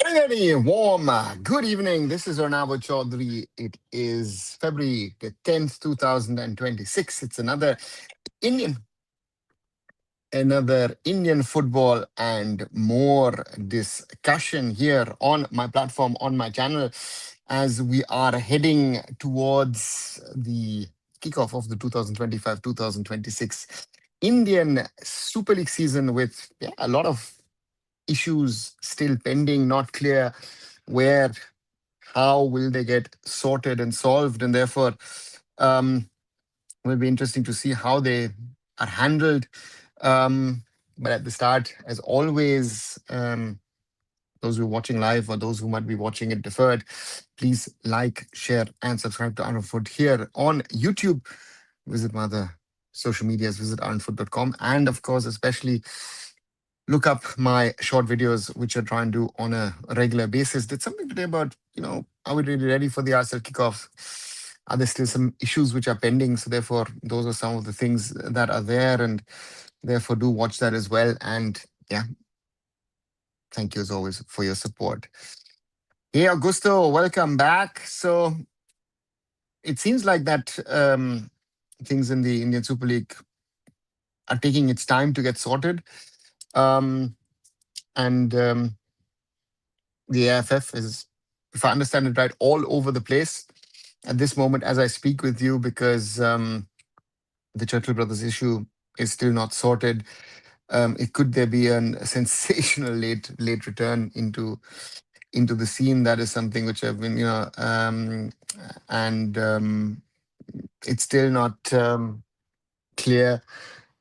Very warm. Good evening. This is Arunava Chaudhuri. It is February the 10th, 2026. It's Indian, another Indian football and more discussion here on my platform, on my channel, as we are heading towards the kickoff of the 2025-2026 Indian Super League season with a lot of issues still pending, not clear where, how will they get sorted and solved, and therefore will be interesting to see how they are handled. But at the start, as always, those who are watching live or those who might be watching it deferred, please like, share, and subscribe to arunfoot here on YouTube. Visit my other social medias, visit arunfoot.com, and of course, especially look up my short videos, which I try and do on a regular basis. Did something today about, are we really ready for the RSL kickoff? Are there still some issues which are pending? So therefore, those are some of the things that are there, and therefore do watch that as well. And thank you as always for your support. Hey, Augusto, welcome back. So it seems like that things in the Indian Super League are taking its time to get sorted. And the AIFF is, if I understand it right, all over the place at this moment as I speak with you, because the Churchill brothers issue is still not sorted. It could there be a sensational late return into the scene? That is something which I've been, and it's still not clear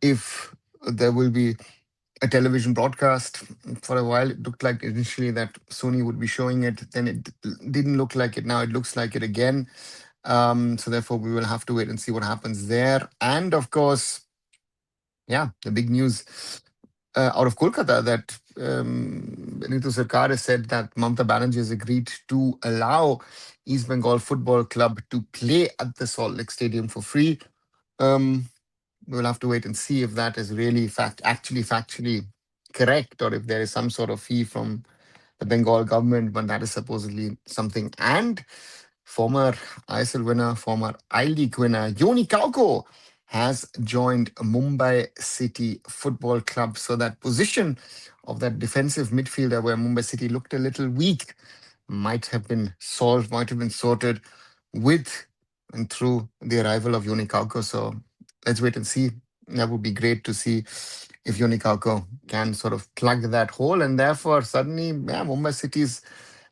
if there will be a television broadcast. For a while, it looked like initially that Sony would be showing it. Then it didn't look like it. Now it looks like it again. So therefore, we will have to wait and see what happens there. And of course, the big news out of Kolkata that Ritu Sarkar has said that Mamata Banerjee has agreed to allow East Bengal Football Club to play at the Salt Lake Stadium for free. We'll have to wait and see if that is really factually correct, or if there is some sort of fee from the Bengal government, but that is supposedly something. And former ISL winner, former I-League winner, Yoni Kauko has joined Mumbai City Football Club. So that position of that defensive midfielder where Mumbai City looked a little weak might have been solved, might have been sorted with and through the arrival of Yoni Kauko. So let's wait and see. That would be great to see if Yoni Kauko can sort of plug that hole. And therefore, suddenly, Mumbai City's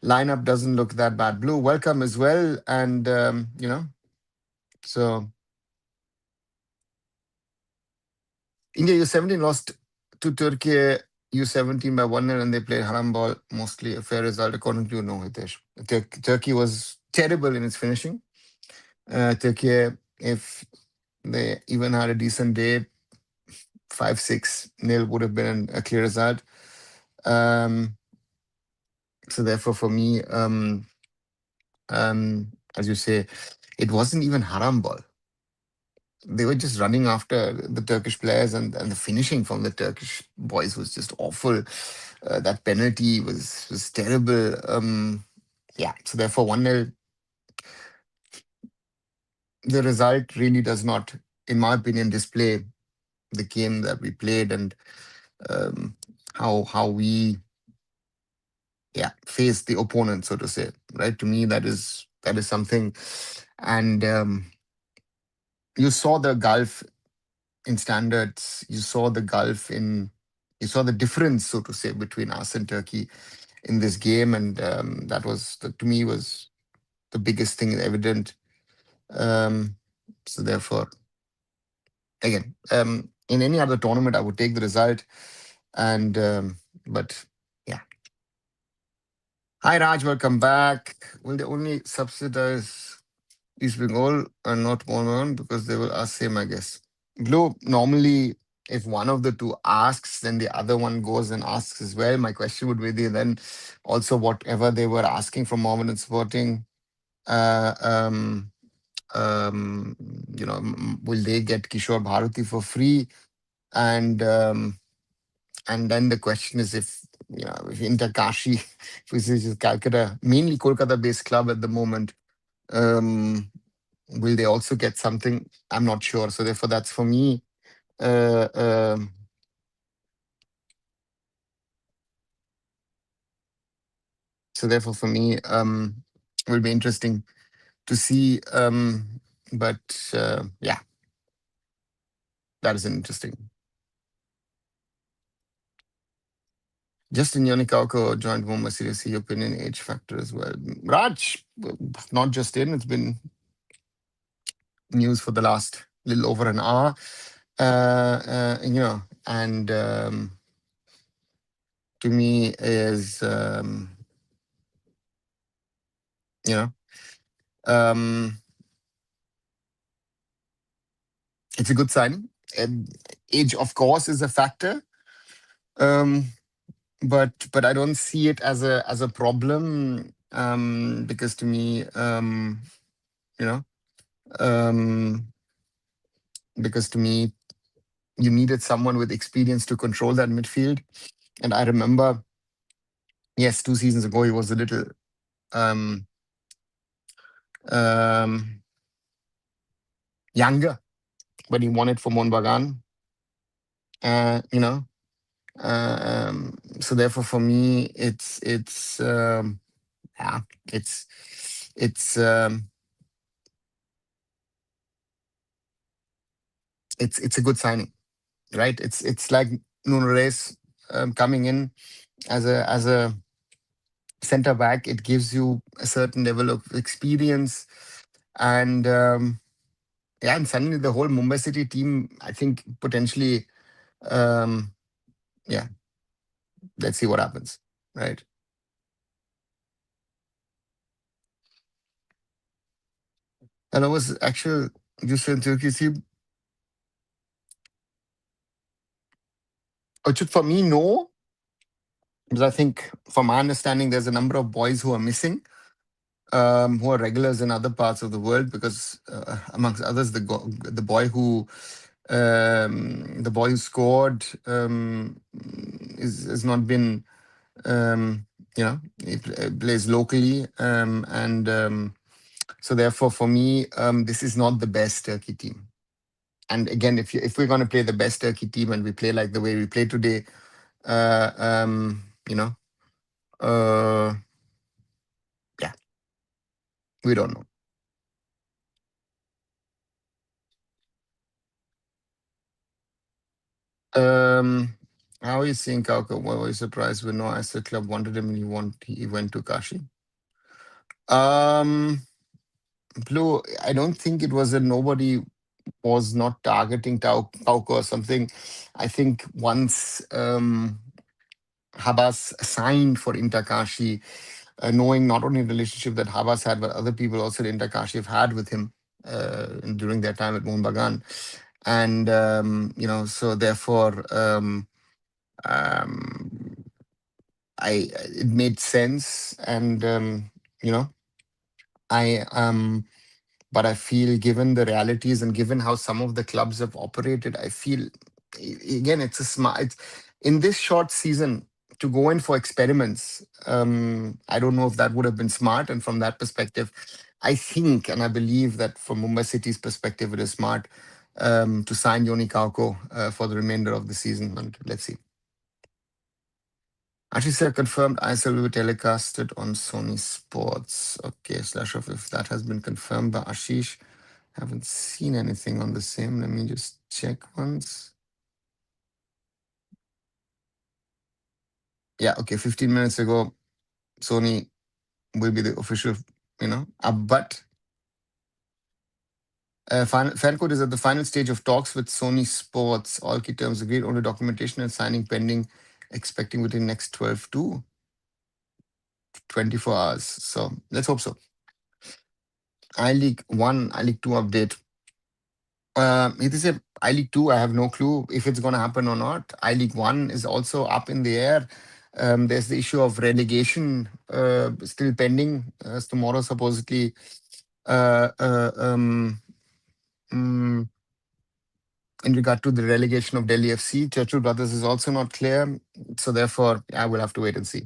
lineup doesn't look that bad. Blue, welcome as well. And, so India U17 lost to Turkey U17 by 1-0, and they played haram ball, mostly a fair result, according to you. No, Hitesh. Turkey was terrible in its finishing. Turkey, if they even had a decent day, 5-6-0 would have been a clear result. So therefore, for me, as you say, it wasn't even haram ball. They were just running after the Turkish players, and the finishing from the Turkish boys was just awful. That penalty was terrible. So therefore 1-0, the result really does not, in my opinion, display the game that we played and how we face the opponent, so to say. Right? To me, that is something. And you saw the gulf in standards. You saw the difference, so to say, between us and Turkey in this game, and that was to me was the biggest thing evident. So therefore, again, in any other tournament, I would take the result, and but hi Raj, welcome back. Will they only subsidize East Bengal and not one because they will ask same, I guess. Blue, normally if one of the two asks, then the other one goes and asks as well. My question would be then also whatever they were asking from Mohammedan Sporting, will they get Kishore Bharati for free? And then the question is if if Inter Kashi, which is Calcutta, mainly Kolkata-based club at the moment, um, will they also get something? I'm not sure. So therefore, that's for me. Uh, um, so therefore, for me, will be interesting to see. But yeah, that is interesting. Justin Yonikauko joined Mumbai Series. Your opinion, age factor as well. Raj, not just in, it's been news for the last little over an hour. And to me is, you know, um, it's a good sign. And age, of course, is a factor. Um, but I don't see it as a problem, because to me, you know, um, because to me, you needed someone with experience to control that midfield. And I remember, yes, 2 seasons ago, he was a little um, um, younger when he won it for Monbagan. Uh, you know, so therefore, for me, yeah, it's it's um, it's a good signing, right? It's like Nuno Reis coming in as a center back. It gives you a certain level of experience, and yeah, and suddenly the whole Mumbai City team, I think potentially, um, yeah, let's see what happens, right? And I was actually just in Turkey. See, for me, no, because I think, from my understanding, there's a number of boys who are missing, who are regulars in other parts of the world. Because amongst others, the boy who scored, is has not been, he plays locally, and so therefore, for me, this is not the best Turkey team. And again, if we're going to play the best Turkey team and we play like the way we play today, uh, um, you know, uh, yeah, we don't know. Um, how are you seeing Kauka? Why were you surprised when no Asset Club wanted him and he went to Kashi? Um, Blue, I don't think it was a nobody was not targeting Kauka or something. I think once Habas signed for Intakashi, knowing not only the relationship that Habas had, but other people also in Intakashi have had with him during their time at Mohun Bagan. And, so therefore, um, it made sense. And, you know, I, but I feel, given the realities and given how some of the clubs have operated, I feel, again, it's in this short season to go in for experiments. I don't know if that would have been smart. And from that perspective, I think and I believe that from Mumbai City's perspective, it is smart to sign Yoni Kauko for the remainder of the season. And let's see. Actually, sir, confirmed ISL will be telecasted on Sony Sports. Okay, slash of if that has been confirmed by Ashish. Haven't seen anything on the same. Let me just check once. Yeah, okay, 15 minutes ago, Sony will be the official, but Fancode is at the final stage of talks with Sony Sports. All key terms agreed, only documentation and signing pending, expecting within next 12 to 24 hours. So let's hope so. I League 1, I League 2 update. It is a I League 2. I have no clue if it's going to happen or not. I League 1 is also up in the air. There's the issue of relegation still pending. As tomorrow, supposedly, uh, uh, um, mm, in regard to the relegation of Delhi FC. Churchill Brothers is also not clear. So therefore, I will have to wait and see.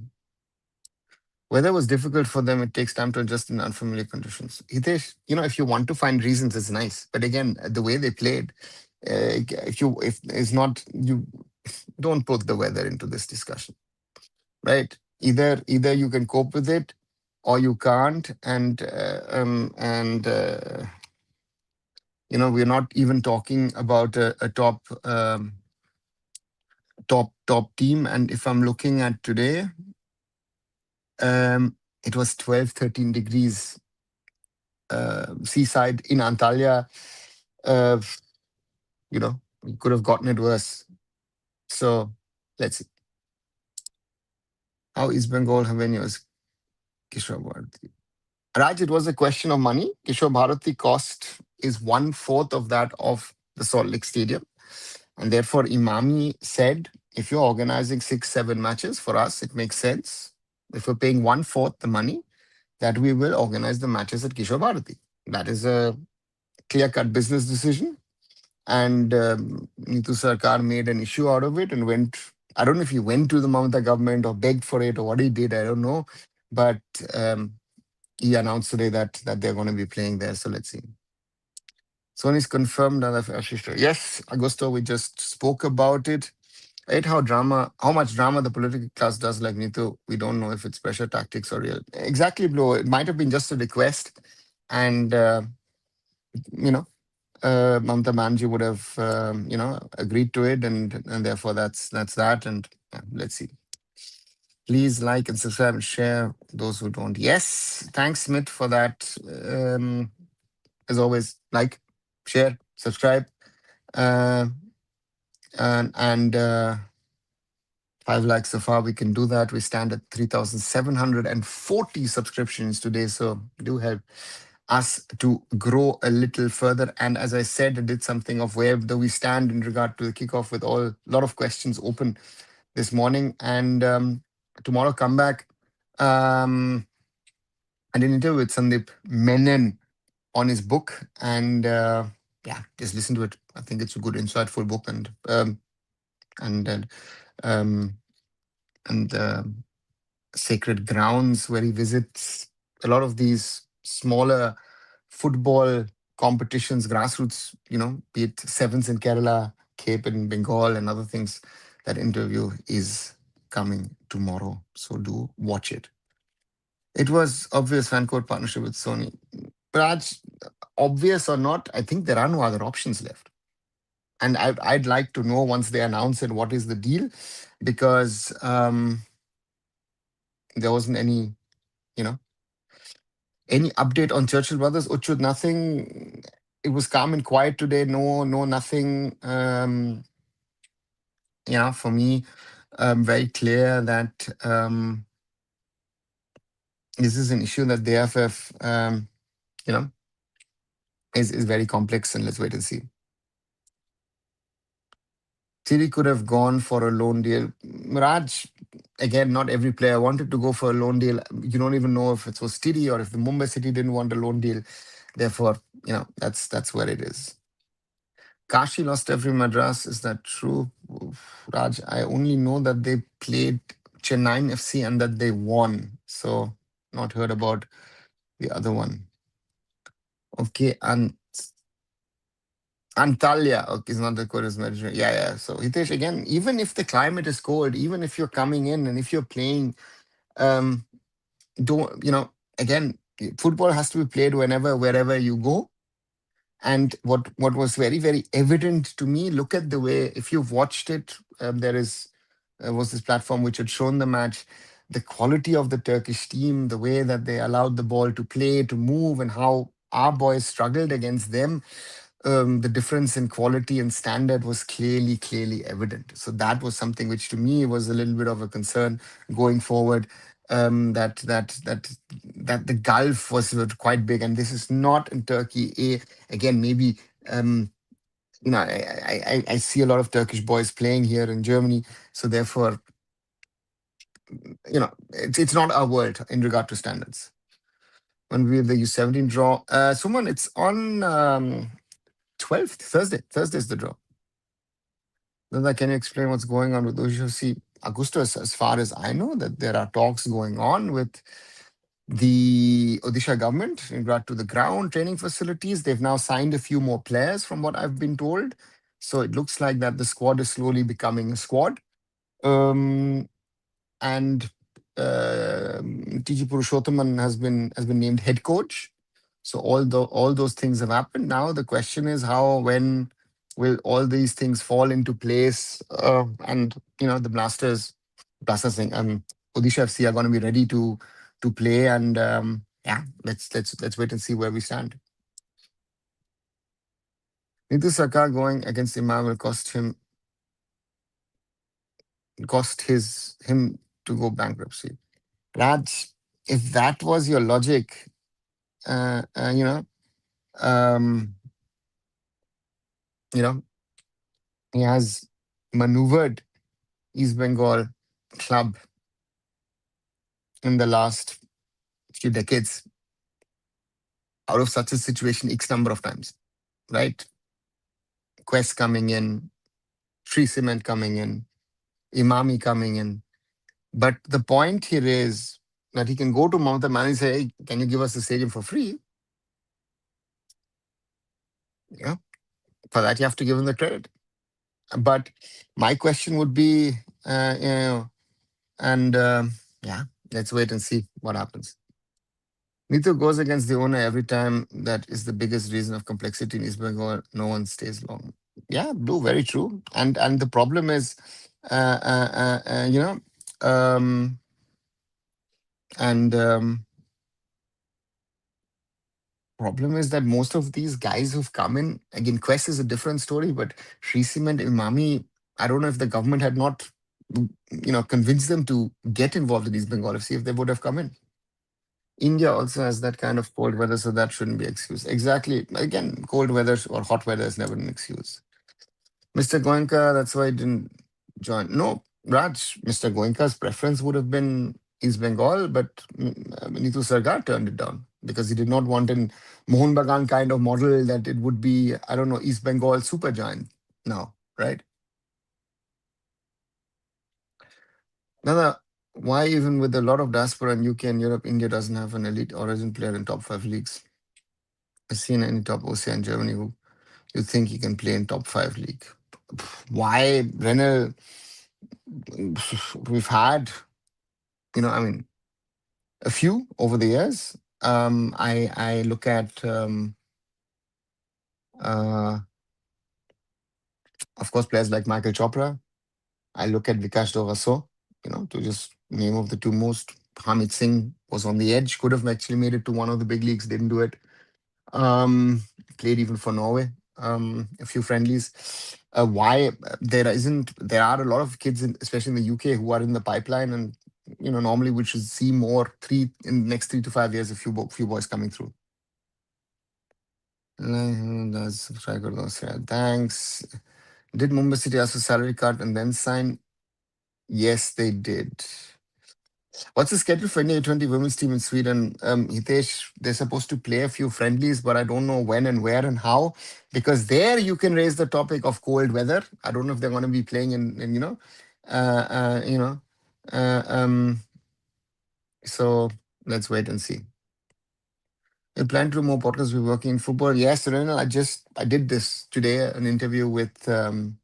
Weather was difficult for them. It takes time to adjust in unfamiliar conditions. Hitesh, if you want to find reasons, it's nice. But again, the way they played, if it's not, you don't put the weather into this discussion, right? Either you can cope with it, or you can't. And we're not even talking about a top team. And if I'm looking at today, it was 12, 13 degrees seaside in Antalya. Uh, we could have gotten it worse. So let's see. How East Bengal venues, Kishore Bharati. Raj, it was a question of money. Kishore Bharati cost is one-fourth of that of the Salt Lake Stadium. And therefore, Imami said, if you're organizing 6, 7 matches for us, it makes sense. If we're paying one-fourth the money, that we will organize the matches at Kishore Bharati. That is a clear-cut business decision. And Neetu Sarkar made an issue out of it and went. I don't know if he went to the Mamata government or begged for it or what he did. I don't know. But he announced today that they're going to be playing there. So let's see. Sony's confirmed that Ashish. Yes, Augusto, we just spoke about it. Right, how much drama the political class does, like Neetu. We don't know if it's pressure tactics or real. Exactly, Blo. It might have been just a request. And, Mamata Manji would have, agreed to it. And therefore, that's that. And let's see. Please like and subscribe and share those who don't. Yes. Thanks, Smith, for that. As always, like, share, subscribe. Uh, and 5 lakhs so far, we can do that. We stand at 3,740 subscriptions today. So do help us to grow a little further. And as I said, I did something of where do we stand in regard to the kickoff with a lot of questions open this morning. And tomorrow, come back. I did an interview with Sandeep Menon on his book. And just listen to it. I think it's a good, insightful book. And sacred grounds where he visits a lot of these smaller football competitions, grassroots, be it sevens in Kerala, Cape in Bengal, and other things. That interview is coming tomorrow. So do watch it. It was obvious fan code partnership with Sony. Raj, obvious or not, I think there are no other options left. And I'd like to know once they announce it, what is the deal? Because there wasn't any update on Churchill Brothers. Uchud, nothing. It was calm and quiet today. No, nothing. For me, very clear that this is an issue that the AIFF, is very complex, and let's wait and see. Tiri could have gone for a loan deal. Raj, again, not every player wanted to go for a loan deal. You don't even know if it was Tiri or if the Mumbai City didn't want a loan deal. Therefore, that's where it is. Kashi lost every Madras. Is that true? Oof, Raj, I only know that they played Chennai FC and that they won. So, not heard about the other one. Okay, and Antalya. Okay, it's not the Korea's management. Yeah. So, Hitesh, again, even if the climate is cold, even if you're coming in and if you're playing, um, don't, again, football has to be played wherever you go. And what was very, very evident to me, look at the way, if you've watched it, there was this platform which had shown the match, the quality of the Turkish team, the way that they allowed the ball to play, to move, and how our boys struggled against them. The difference in quality and standard was clearly evident. So that was something which to me was a little bit of a concern going forward. That the gulf was quite big, and this is not in Turkey. Again, maybe I see a lot of Turkish boys playing here in Germany, so therefore, it's not our world in regard to standards. When we have the U17 draw, Suman, it's on 12th Thursday. Thursday is the draw. Nanda, can you explain what's going on with Odisha? See, Augusto, as far as I know, that there are talks going on with the Odisha government in regard to the ground training facilities. They've now signed a few more players, from what I've been told. So it looks like that the squad is slowly becoming a squad. Um, and TG Purushothaman has been named head coach. So all those things have happened. Now the question is how, when will all these things fall into place? And the Blasters thing, Odisha FC are going to be ready to play. And yeah, let's wait and see where we stand. Nitu Sarkar going against Imam will cost him to go bankruptcy. Raj, if that was your logic, uh, uh, you know, um, you know, he has maneuvered East Bengal club in the last few decades out of such a situation X number of times, right? Quest coming in, Free Cement coming in, Imami coming in. But the point here is that he can go to Mamata Man and say, hey, can you give us the stadium for free? Yeah. For that, you have to give him the credit. But my question would be, and yeah, let's wait and see what happens. Neither goes against the owner every time. That is the biggest reason of complexity in East Bengal. No one stays long. Yeah, Blue, very true. And the problem is, uh, uh, uh, uh, you know, um, and problem is that most of these guys who've come in, again, Quest is a different story, but Shrisim and Imami, I don't know if the government had not, convinced them to get involved in East Bengal FC, if they would have come in. India also has that kind of cold weather, so that shouldn't be excuse. Exactly. Again, cold weather or hot weather is never an excuse. Mr. Goenka, that's why I didn't join. No, Raj, Mr. Goenka's preference would have been East Bengal, but Neetu Sarkar turned it down because he did not want an Mohun Bagan kind of model that it would be, I don't know, East Bengal super giant now, right? Nana, why even with a lot of diaspora in UK and Europe, India doesn't have an elite origin player in top five leagues? I've seen any top OCI in Germany who you think he can play in top five league. Why, Renner? We've had, I mean, a few over the years. I look at, uh, of course, players like Michael Chopra. I look at Vikash Doraso, to just name of the two most. Hamid Singh was on the edge, could have actually made it to one of the big leagues, didn't do it. Um, Played even for Norway, a few friendlies. Why there are a lot of kids, especially in the UK, who are in the pipeline, and normally we should see more in the next 3 to 5 years, a few boys coming through. That's subscriber loss. Yeah, thanks. Did Mumbai City ask for salary cut and then sign? Yes, they did. What's the schedule for India 20 women's team in Sweden? Hitesh, they're supposed to play a few friendlies, but I don't know when and where and how, because there you can raise the topic of cold weather. I don't know if they're going to be playing uh, uh, you know, uh, um, so let's wait and see. We plan to do more podcasts. We're working in football. Yes, Renal, I did this today, an interview with Sandeep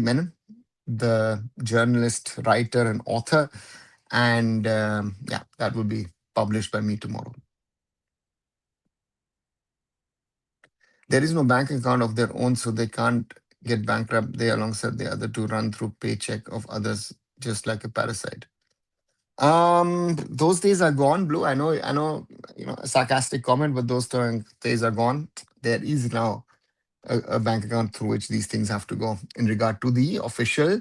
Menon, the journalist, writer, and author. And yeah, that will be published by me tomorrow. There is no bank account of their own, so they can't get bankrupt. They, alongside the other two, run through paycheck of others, just like a parasite. Those days are gone, Blue. I know, a sarcastic comment, but those days are gone. There is now a bank account through which these things have to go in regard to the official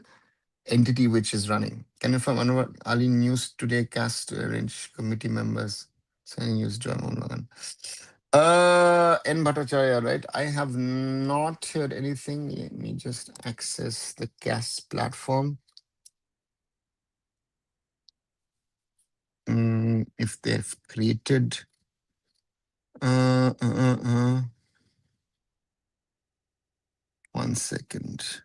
entity which is running. Can you confirm Anwar Ali News Today cast to arrange committee members? Signing news John Logan. N Bhattacharya, right? I have not heard anything. Let me just access the cast platform. If they've created one One second.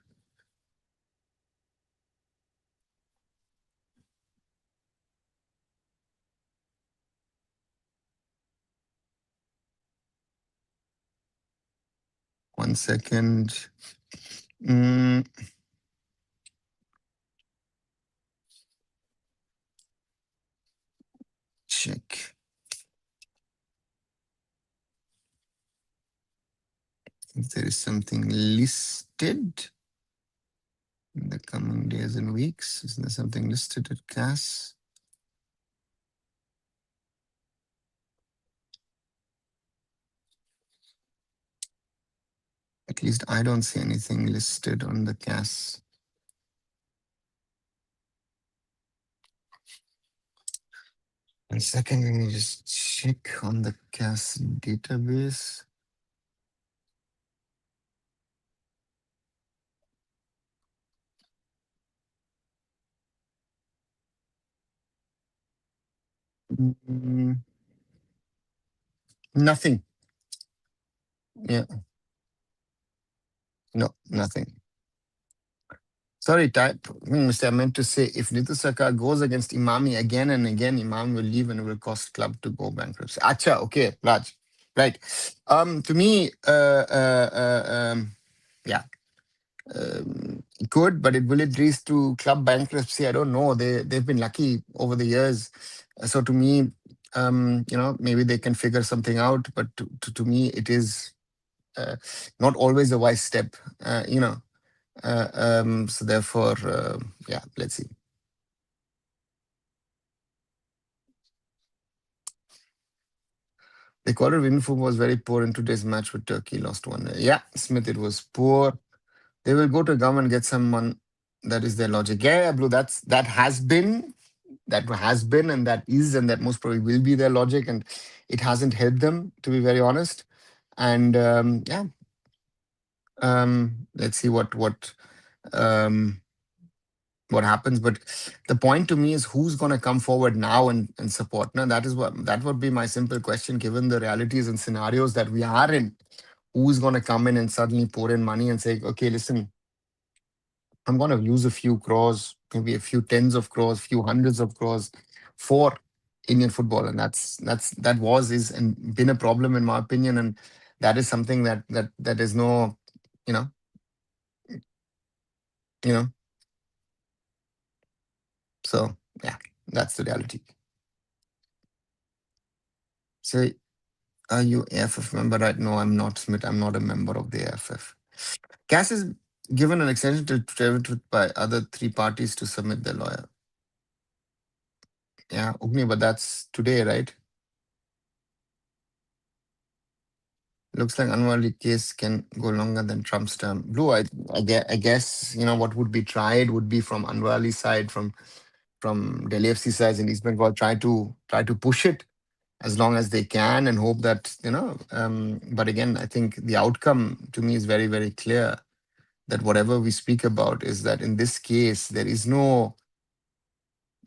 One second. Mm, check if there is something listed in the coming days and weeks. Is there something listed at CAS? At least I don't see anything listed on the CAS. One second, let me just check on the CAS database. Mm, nothing. Yeah, no, nothing. Sorry, Mr. I meant to say if Nitu Sarkar goes against Imami again and again, Imam will leave and it will cost club to go bankrupt. Acha, okay, Raj. Right. To me, yeah, good, but it will it lead to club bankruptcy? I don't know. They've been lucky over the years. So to me, maybe they can figure something out. But to me, it is not always a wise step. So therefore, yeah, let's see. The quarter win form was very poor in today's match with Turkey. Lost 1-0. Yeah, Smith, it was poor. They will go to government get someone. That is their logic. Yeah, Blue. That has been, and that is, and that most probably will be their logic, and it hasn't helped them, to be very honest. And yeah, let's see um, what happens. But the point to me is who's going to come forward now and support. Now that would be my simple question, given the realities and scenarios that we are in. Who's going to come in and suddenly pour in money and say, okay, listen, I'm going to use a few crores, maybe a few tens of crores, few hundreds of crores for Indian football, and that is and been a problem in my opinion, and that is something that is no, you know, you know. So yeah, that's the reality. So are you AFF member? Right? No, I'm not, Smith. I'm not a member of the AFF. CAS is given an extension to by other three parties to submit their lawyer. Yeah, Ugni, but that's today, right? Looks like Anwali case can go longer than Trump's term. Blue, I guess what would be tried would be from Anwali's side, from Delhi FC side and East Bengal, try to push it as long as they can and hope that. But again, I think the outcome to me is very, very clear that whatever we speak about is that in this case there is no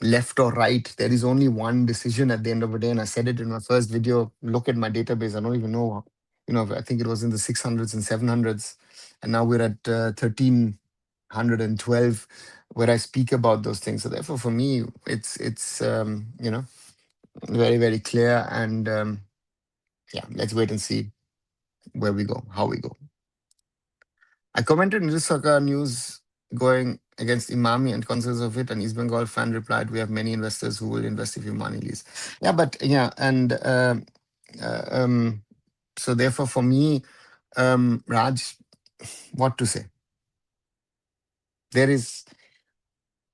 left or right. There is only one decision at the end of the day. And I said it in my first video. Look at my database. I don't even know. I think it was in the 600s and 700s. And now we're at 1312, where I speak about those things. So therefore, for me, it's very, very clear. And yeah, let's wait and see where we go, how we go. I commented in Saka news going against Imami and concerns of it, and East Bengal fan replied, "We have many investors who will invest if Imani leaves." Yeah, but yeah, and uh, um, so therefore, for me, Raj, what to say? There is,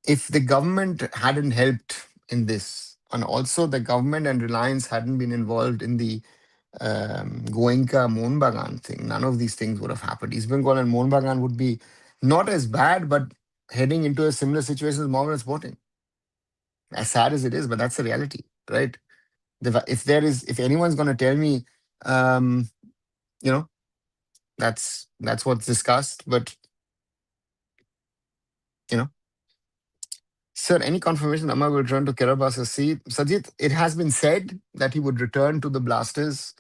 if the government hadn't helped in this, and also the government and Reliance hadn't been involved in the Goenka Mohun Bagan thing, none of these things would have happened. East Bengal and Mohun Bagan would be not as bad, but heading into a similar situation as Mohammedan Sporting. As sad as it is, but that's the reality, right? If anyone's going to tell me, um, you know, that's what's discussed. But you know, sir, any confirmation Amma will return to Kirabasa? See, Sajid, it has been said that he would return to the Blasters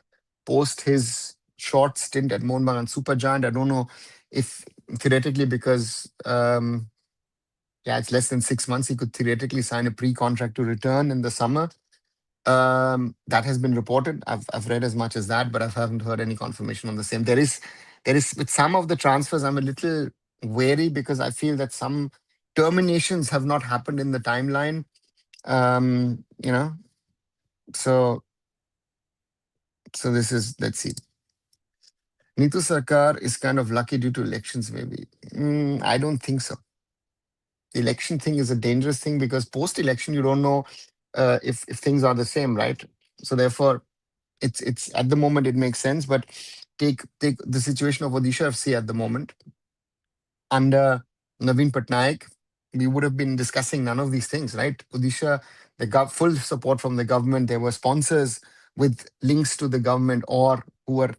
post his short stint at Mohun Bagan Supergiant. I don't know if theoretically, because yeah, it's less than 6 months, he could theoretically sign a pre-contract to return in the summer. That has been reported. I've read as much as that, but I haven't heard any confirmation on the same. There is with some of the transfers, I'm a little wary because I feel that some terminations have not happened in the timeline. You know, so this is, let's see. Nitu Sarkar is kind of lucky due to elections, maybe. I don't think so. The election thing is a dangerous thing because post-election you don't know if things are the same, right? So therefore, it's at the moment it makes sense, but take the situation of Odisha FC at the moment under Naveen Patnaik, we would have been discussing none of these things, right? Odisha, full support from the government. There were sponsors with links to the government or who were,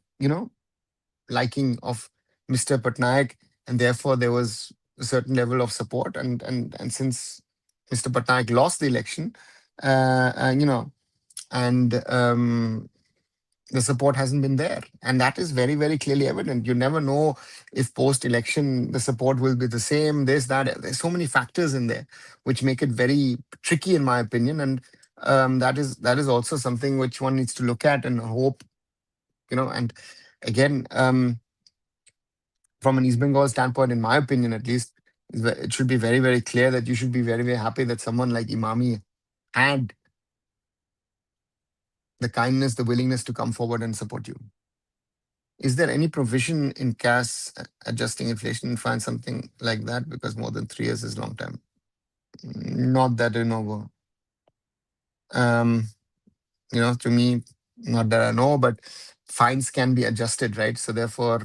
liking of Mr. Patnaik, and therefore there was a certain level of support. And since Mr. Patnaik lost the election, and the support hasn't been there, and that is very, very clearly evident. You never know if post-election the support will be the same. There's so many factors in there which make it very tricky, in my opinion, and that is also something which one needs to look at and hope, and again, from an East Bengal standpoint, in my opinion at least, it should be very, very clear that you should be very, very happy that someone like Imami had the kindness, the willingness to come forward and support you. Is there any provision in CAS adjusting inflation and find something like that? Because more than 3 years is a long time. Not that I know. Um, to me, not that I know, but fines can be adjusted, right? So therefore,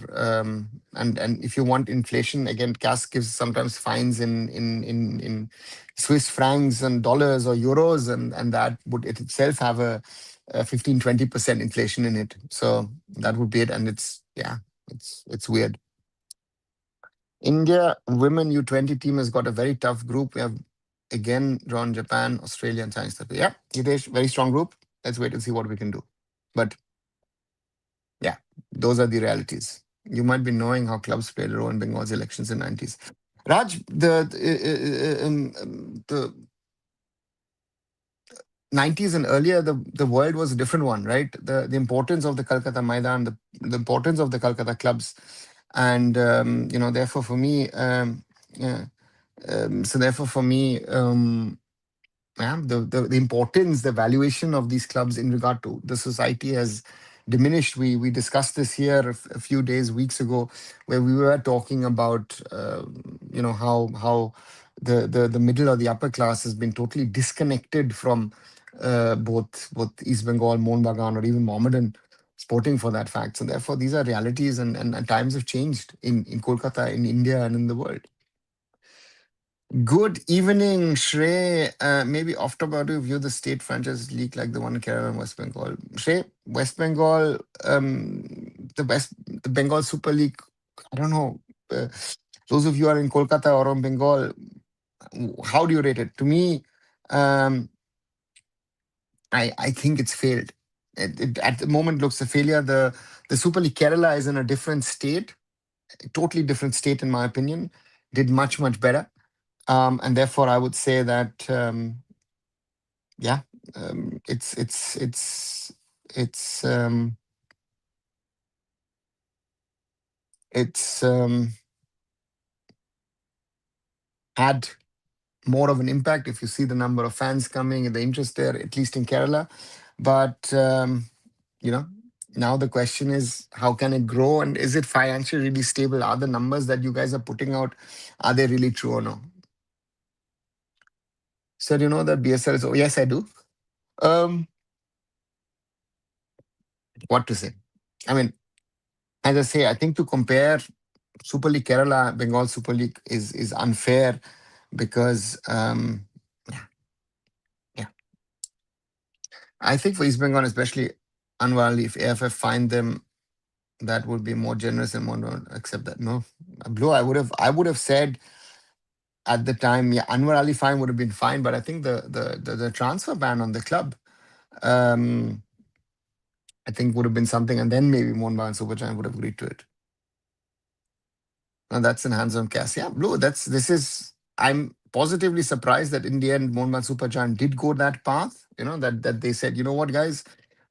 and if you want inflation, again, CAS gives sometimes fines in Swiss francs and dollars or euros, and that would it itself have a 15-20% inflation in it. So that would be it, and it's weird. India women U20 team has got a very tough group. We have again drawn Japan, Australia, and China. Yeah, Hitesh, very strong group. Let's wait and see what we can do. But yeah, those are the realities. You might be knowing how clubs played a role in Bengal's elections in '90s. Raj, the '90s and earlier, the world was a different one, right? The importance of the Calcutta Maidan, the importance of the Calcutta clubs, and therefore for me, yeah, therefore for me, yeah, the importance, the valuation of these clubs in regard to the society has diminished. We discussed this here a few weeks ago, where we were talking about how the middle or the upper class has been totally disconnected from both East Bengal, Mohun Bagan, or even Mohammedan sporting for that fact. So therefore, these are realities, and times have changed in Kolkata, in India, and in the world. Good evening, Shrey. Maybe after about to view the state franchise league like the one in Kerala and West Bengal. Shrey, West Bengal, the Bengal Super League. I don't know. Those of you who are in Kolkata or in Bengal, how do you rate it? To me, I think it's failed. It at the moment looks a failure. The Super League Kerala is in a different state, a totally different state in my opinion. Did much better. And therefore, I would say that yeah, it's had more of an impact if you see the number of fans coming and the interest there, at least in Kerala. But you know, now the question is, how can it grow, and is it financially really stable? Are the numbers that you guys are putting out, are they really true or no? Sir, you know that BSL is. Oh, yes, I do. Um, what to say? I mean, as I say, I think to compare Super League Kerala, Bengal Super League is unfair because yeah, yeah. I think for East Bengal, especially Anwar Ali, if AFF find them, that would be more generous and more don't accept that. No, Blue, I would have said at the time, yeah, Anwar Ali fine would have been fine, but I think the transfer ban on the club, um, I think would have been something, and then maybe Mohun Bagan Super Giant would have agreed to it. No, that's an hands-on cast. Yeah, Blue. This is. I'm positively surprised that in the end, Mohanbagan Supergiant did go that path. That they said, you know what, guys,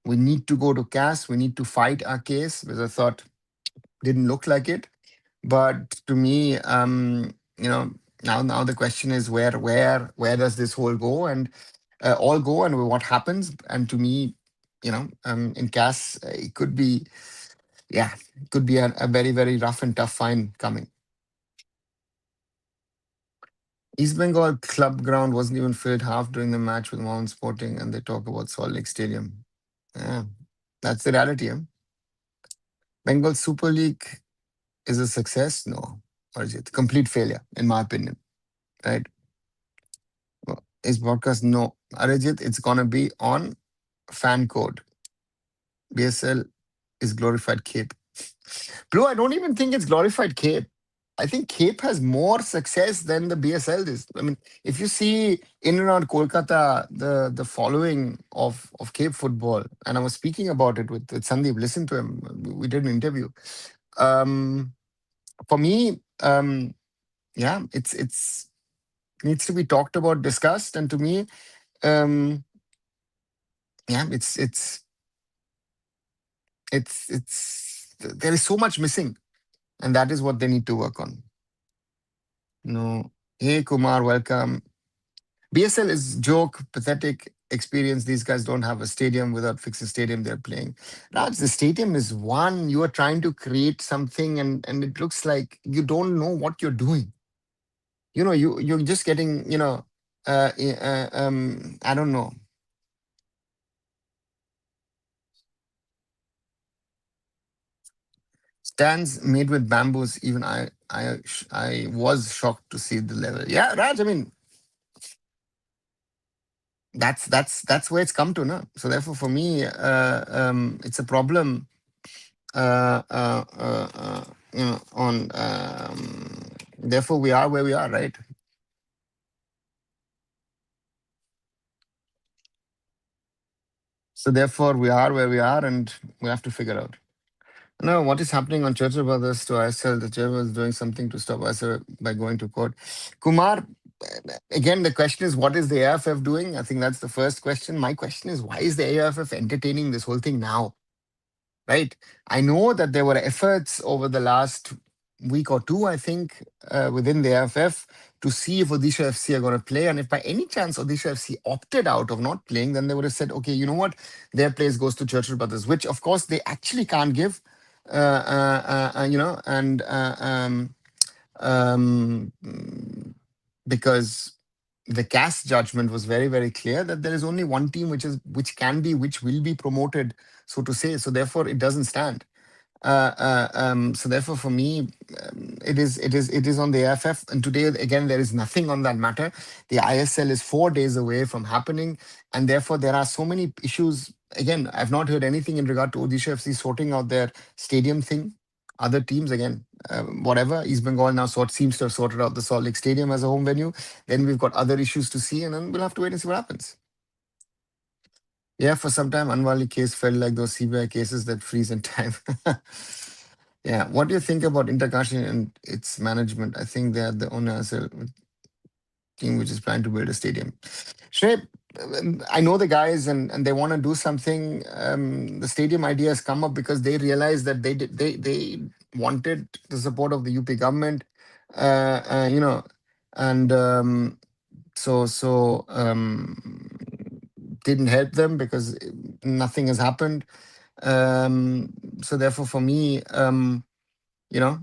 we need to go to CAS. We need to fight our case, because I thought didn't look like it. But to me, now the question is where does this whole go and all go, and what happens? And to me, in CAS, it could be, yeah, it could be a very, very rough and tough fine coming. East Bengal club ground wasn't even filled half during the match with Mohan Sporting, and they talk about Salt Lake Stadium. Yeah, that's the reality. Huh? Bengal Super League is a success? No. Or is it? Complete failure, in my opinion. Right? Well, is broadcast? No. Arijit, it's gonna be on fan code. BSL is glorified Cape. Blue, I don't even think it's glorified Cape. I think Cape has more success than the BSL is. I mean, if you see in and around Kolkata, the following of Cape football, and I was speaking about it with Sandeep, listen to him. We did an interview. Um, for me, yeah, it's needs to be talked about, discussed, and to me, um, yeah, it's there is so much missing, and that is what they need to work on. No, hey Kumar, welcome. BSL is joke, pathetic experience. These guys don't have a stadium. Without fixing stadium, they're playing. Raj, the stadium is one. You are trying to create something, and it looks like you don't know what you're doing. You're just getting, I don't know. Stands made with bamboos. Even I was shocked to see the level. Yeah, Raj. I mean, that's where it's come to, no. So therefore, for me, it's a problem. On therefore we are where we are, right? So therefore we are where we are, and we have to figure out. Now, what is happening on Churchill Brothers to ISL? The chair was doing something to stop ISL by going to court. Kumar, again, the question is, what is the AIFF doing? I think that's the first question. My question is, why is the AIFF entertaining this whole thing now? Right? I know that there were efforts over the last week or two, I think, within the AFF to see if Odisha FC are going to play. And if by any chance Odisha FC opted out of not playing, then they would have said, okay, you know what? Their place goes to Churchill Brothers, which of course they actually can't give, and um, because the CAS judgment was very, very clear that there is only one team which will be promoted, so to say. So therefore, it doesn't stand. So therefore, for me, it is on the AFF. And today, again, there is nothing on that matter. The ISL is 4 days away from happening, and therefore there are so many issues. Again, I've not heard anything in regard to Odisha FC sorting out their stadium thing. Other teams, again, whatever. East Bengal now seems to have sorted out the Salt Lake Stadium as a home venue. Then we've got other issues to see, and then we'll have to wait and see what happens. Yeah, for some time, Anwali case felt like those CBI cases that freeze in time. Yeah, what do you think about Interkashi and its management? I think they are the only team which is planning to build a stadium. Shrey, I know the guys, and they want to do something. The stadium idea has come up because they realized that they wanted the support of the UP government, and didn't help them because nothing has happened. So therefore, for me, you know,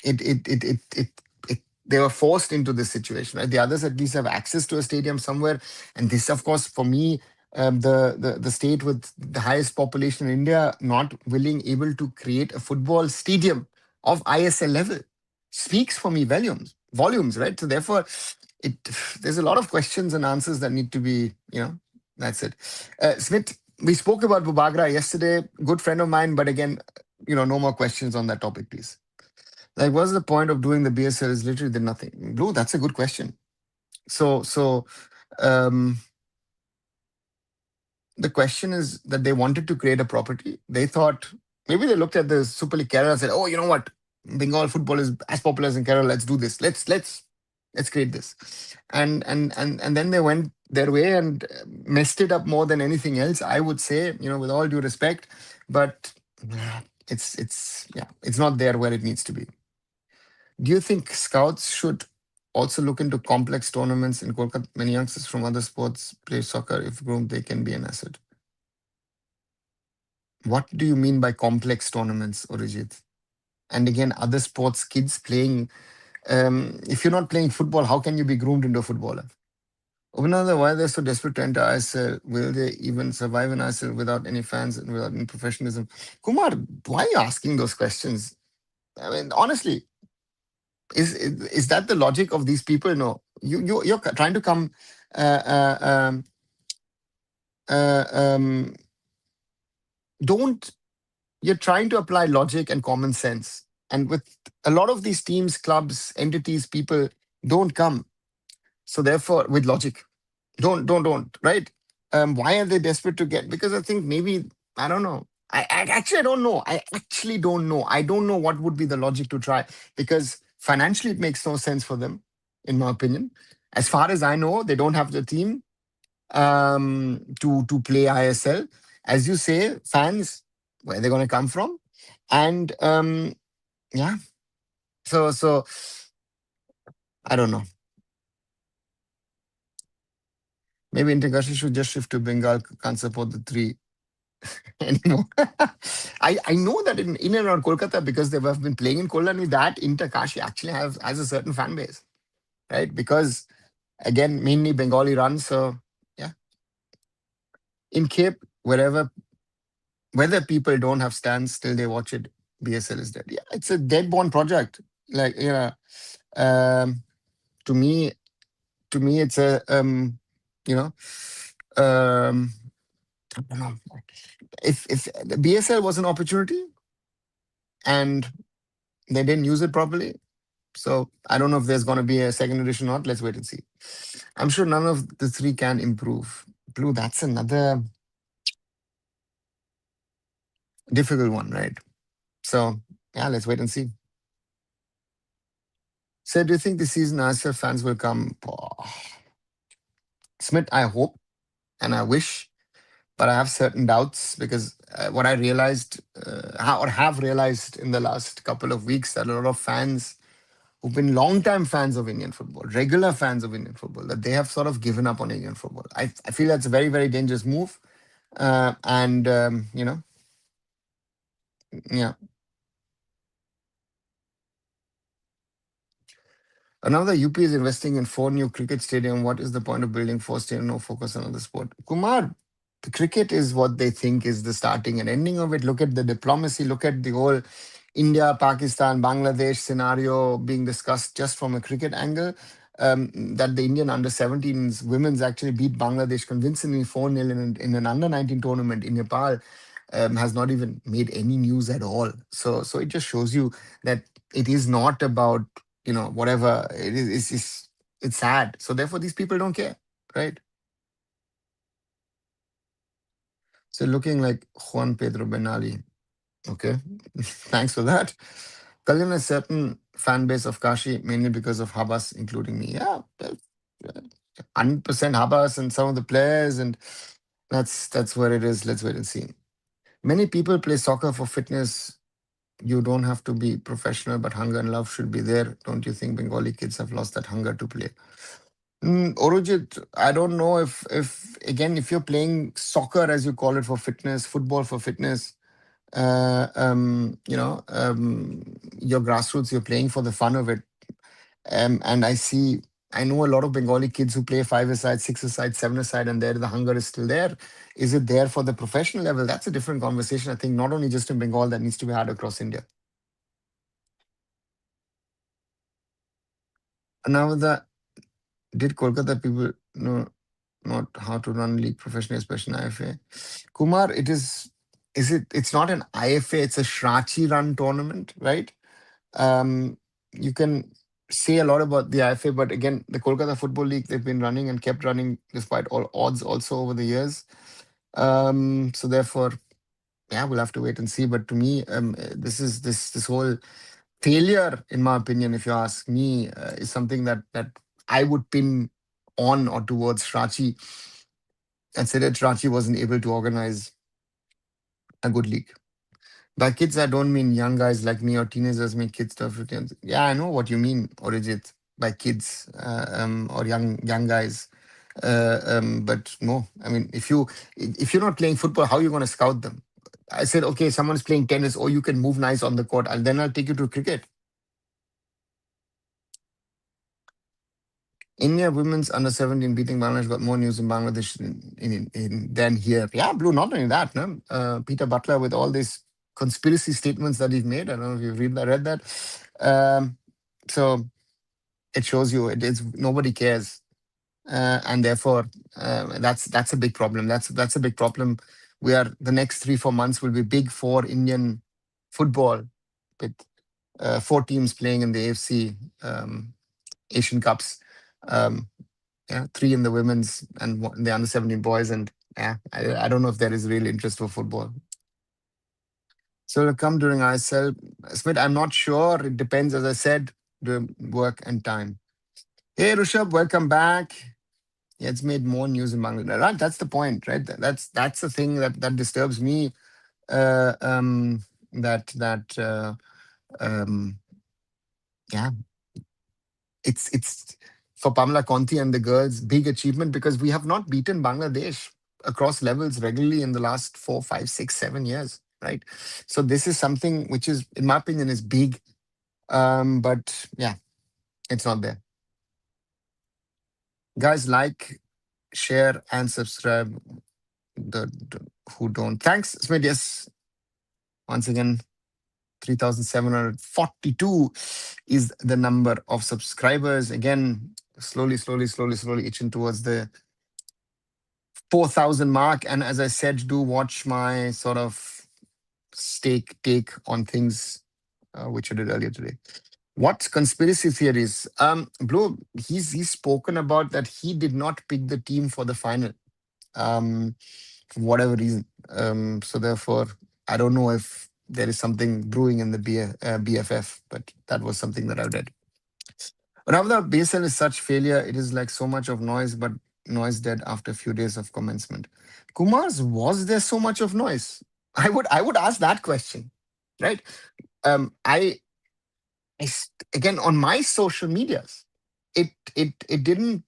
it they were forced into this situation, right? The others at least have access to a stadium somewhere, and this, of course, for me, the state with the highest population in India not willing able to create a football stadium of ISL level speaks for me volumes, right? So therefore, it there's a lot of questions and answers that need to be, that's it. Smith, we spoke about Bubagra yesterday, good friend of mine, but again, no more questions on that topic, please. Like, what's the point of doing the BSL? Is literally did nothing. Blue, that's a good question. So um, the question is that they wanted to create a property. They thought Maybe they looked at the Super League Kerala and said, "Oh, you know what? Bengal football is as popular as in Kerala. Let's do this. Let's create this." And then they went their way and messed it up more than anything else. I would say, with all due respect, but it's not there where it needs to be. Do you think scouts should also look into complex tournaments in Kolkata? Many youngsters from other sports play soccer. If groomed, they can be an asset. What do you mean by complex tournaments, Orijit? And again, other sports kids playing. If you're not playing football, how can you be groomed into a footballer? Another, why they're so desperate to enter ISL? Will they even survive in ISL without any fans and without any professionalism? Kumar, why are you asking those questions? I mean, honestly, is that the logic of these people? No, you're trying to come. Uh, uh, um, um, don't you're trying to apply logic and common sense, and with a lot of these teams, clubs, entities, people don't come. So therefore, with logic, don't right. Why are they desperate to get? Because I think maybe I don't know. I don't know. I actually don't know. I don't know what would be the logic to try because financially it makes no sense for them, in my opinion. As far as I know, they don't have the team to play ISL. As you say, fans, where they're going to come from, and yeah. So I don't know. Maybe Integrashi should just shift to Bengal. Can't support the three anymore. I know that in and around Kolkata, because they have been playing in Kolkata, that Interkashi actually has a certain fan base, right? Because again, mainly Bengali runs. So yeah, in Cape, whether people don't have stands till they watch it, BSL is dead. Yeah, it's a dead born project. Like um, to me, it's a you know, um, I don't know. If the BSL was an opportunity and they didn't use it properly, so I don't know if there's going to be a second edition or not. Let's wait and see. I'm sure none of the three can improve. Blue, that's another difficult one, right? So yeah, let's wait and see. So do you think this season ISL fans will come? Oh, Smith, I hope and I wish, but I have certain doubts because what I realized or have realized in the last couple of weeks that a lot of fans who've been long-time fans of Indian football, regular fans of Indian football, that they have sort of given up on Indian football. I feel that's a very, very dangerous move. And, yeah. Another UP is investing in 4 new cricket stadium. What is the point of building 4 stadium? No focus on other sport. Kumar, the cricket is what they think is the starting and ending of it. Look at the diplomacy. Look at the whole India, Pakistan, Bangladesh scenario being discussed just from a cricket angle. That the Indian under 17s women's actually beat Bangladesh convincingly 4-0 in an under 19 tournament in Nepal has not even made any news at all. So it just shows you that it is not about whatever it is. It's sad. So therefore, these people don't care, right? So looking like Juan Pedro Benali. Okay, thanks for that. Kalyan has certain fan base of Kashi mainly because of Habas, including me. Yeah, 100% Habas and some of the players, and that's where it is. Let's wait and see. Many people play soccer for fitness. You don't have to be professional, but hunger and love should be there. Don't you think Bengali kids have lost that hunger to play? Orujit, I don't know if again if you're playing soccer as you call it for fitness, football for fitness, your grassroots, you're playing for the fun of it. And I know a lot of Bengali kids who play five-a-side, six-a-side, seven-a-side, and there the hunger is still there. Is it there for the professional level? That's a different conversation. I think not only just in Bengal, that needs to be had across India. Now that did Kolkata people know not how to run league professionally, especially in IFA? Kumar, it's not an IFA, it's a Shrachi run tournament, right? You can say a lot about the IFA, but again, the Kolkata Football League, they've been running and kept running despite all odds also over the years. So therefore, yeah, we'll have to wait and see. But to me, this whole failure, in my opinion, if you ask me, is something that I would pin on or towards Rachi, and say that Rachi wasn't able to organize a good league. By kids, I don't mean young guys like me or teenagers mean kids to 15. Yeah, I know what you mean, Orijit, by kids or young guys. But no, I mean, if you're not playing football, how are you going to scout them? I said, okay, someone's playing tennis, or you can move nice on the court, and then I'll take you to cricket. India women's under 17 beating Bangladesh got more news in Bangladesh than here. Yeah, Blue, not only that, no? Peter Butler with all these conspiracy statements that he's made. I don't know if you've read that. Um, so it shows you it is nobody cares. And therefore that's a big problem. That's a big problem. We are the next 3-4 months will be big for Indian football with 4 teams playing in the AFC Asian Cups. Um, yeah, 3 in the women's and in the under 17 boys. And yeah, I don't know if there is real interest for football. So it'll come during ISL. Smith, I'm not sure. It depends, as I said, the work and time. Hey, Rishabh, welcome back. Yeah, it's made more news in Bangladesh. Right, that's the point, right? That's the thing that disturbs me. That yeah, it's for Pamela Conti and the girls big achievement because we have not beaten Bangladesh across levels regularly in the last 4, 5, 6, 7 years, right? So this is something which is, in my opinion, is big. But yeah, it's not there. Guys, like, share, and subscribe. The who don't. Thanks, Smith. Yes, once again, 3,742 is the number of subscribers. Again, slowly itching towards the 4,000 mark. And as I said, do watch my sort of take on things, which I did earlier today. What conspiracy theories? Blue, he's spoken about that he did not pick the team for the final. For whatever reason. So therefore, I don't know if there is something brewing in the BFF, but that was something that I read. Rather, BSL is such failure. It is like so much of noise, but noise dead after a few days of commencement. Kumar's, was there so much of noise? I would ask that question, right? I, again on my social medias, it didn't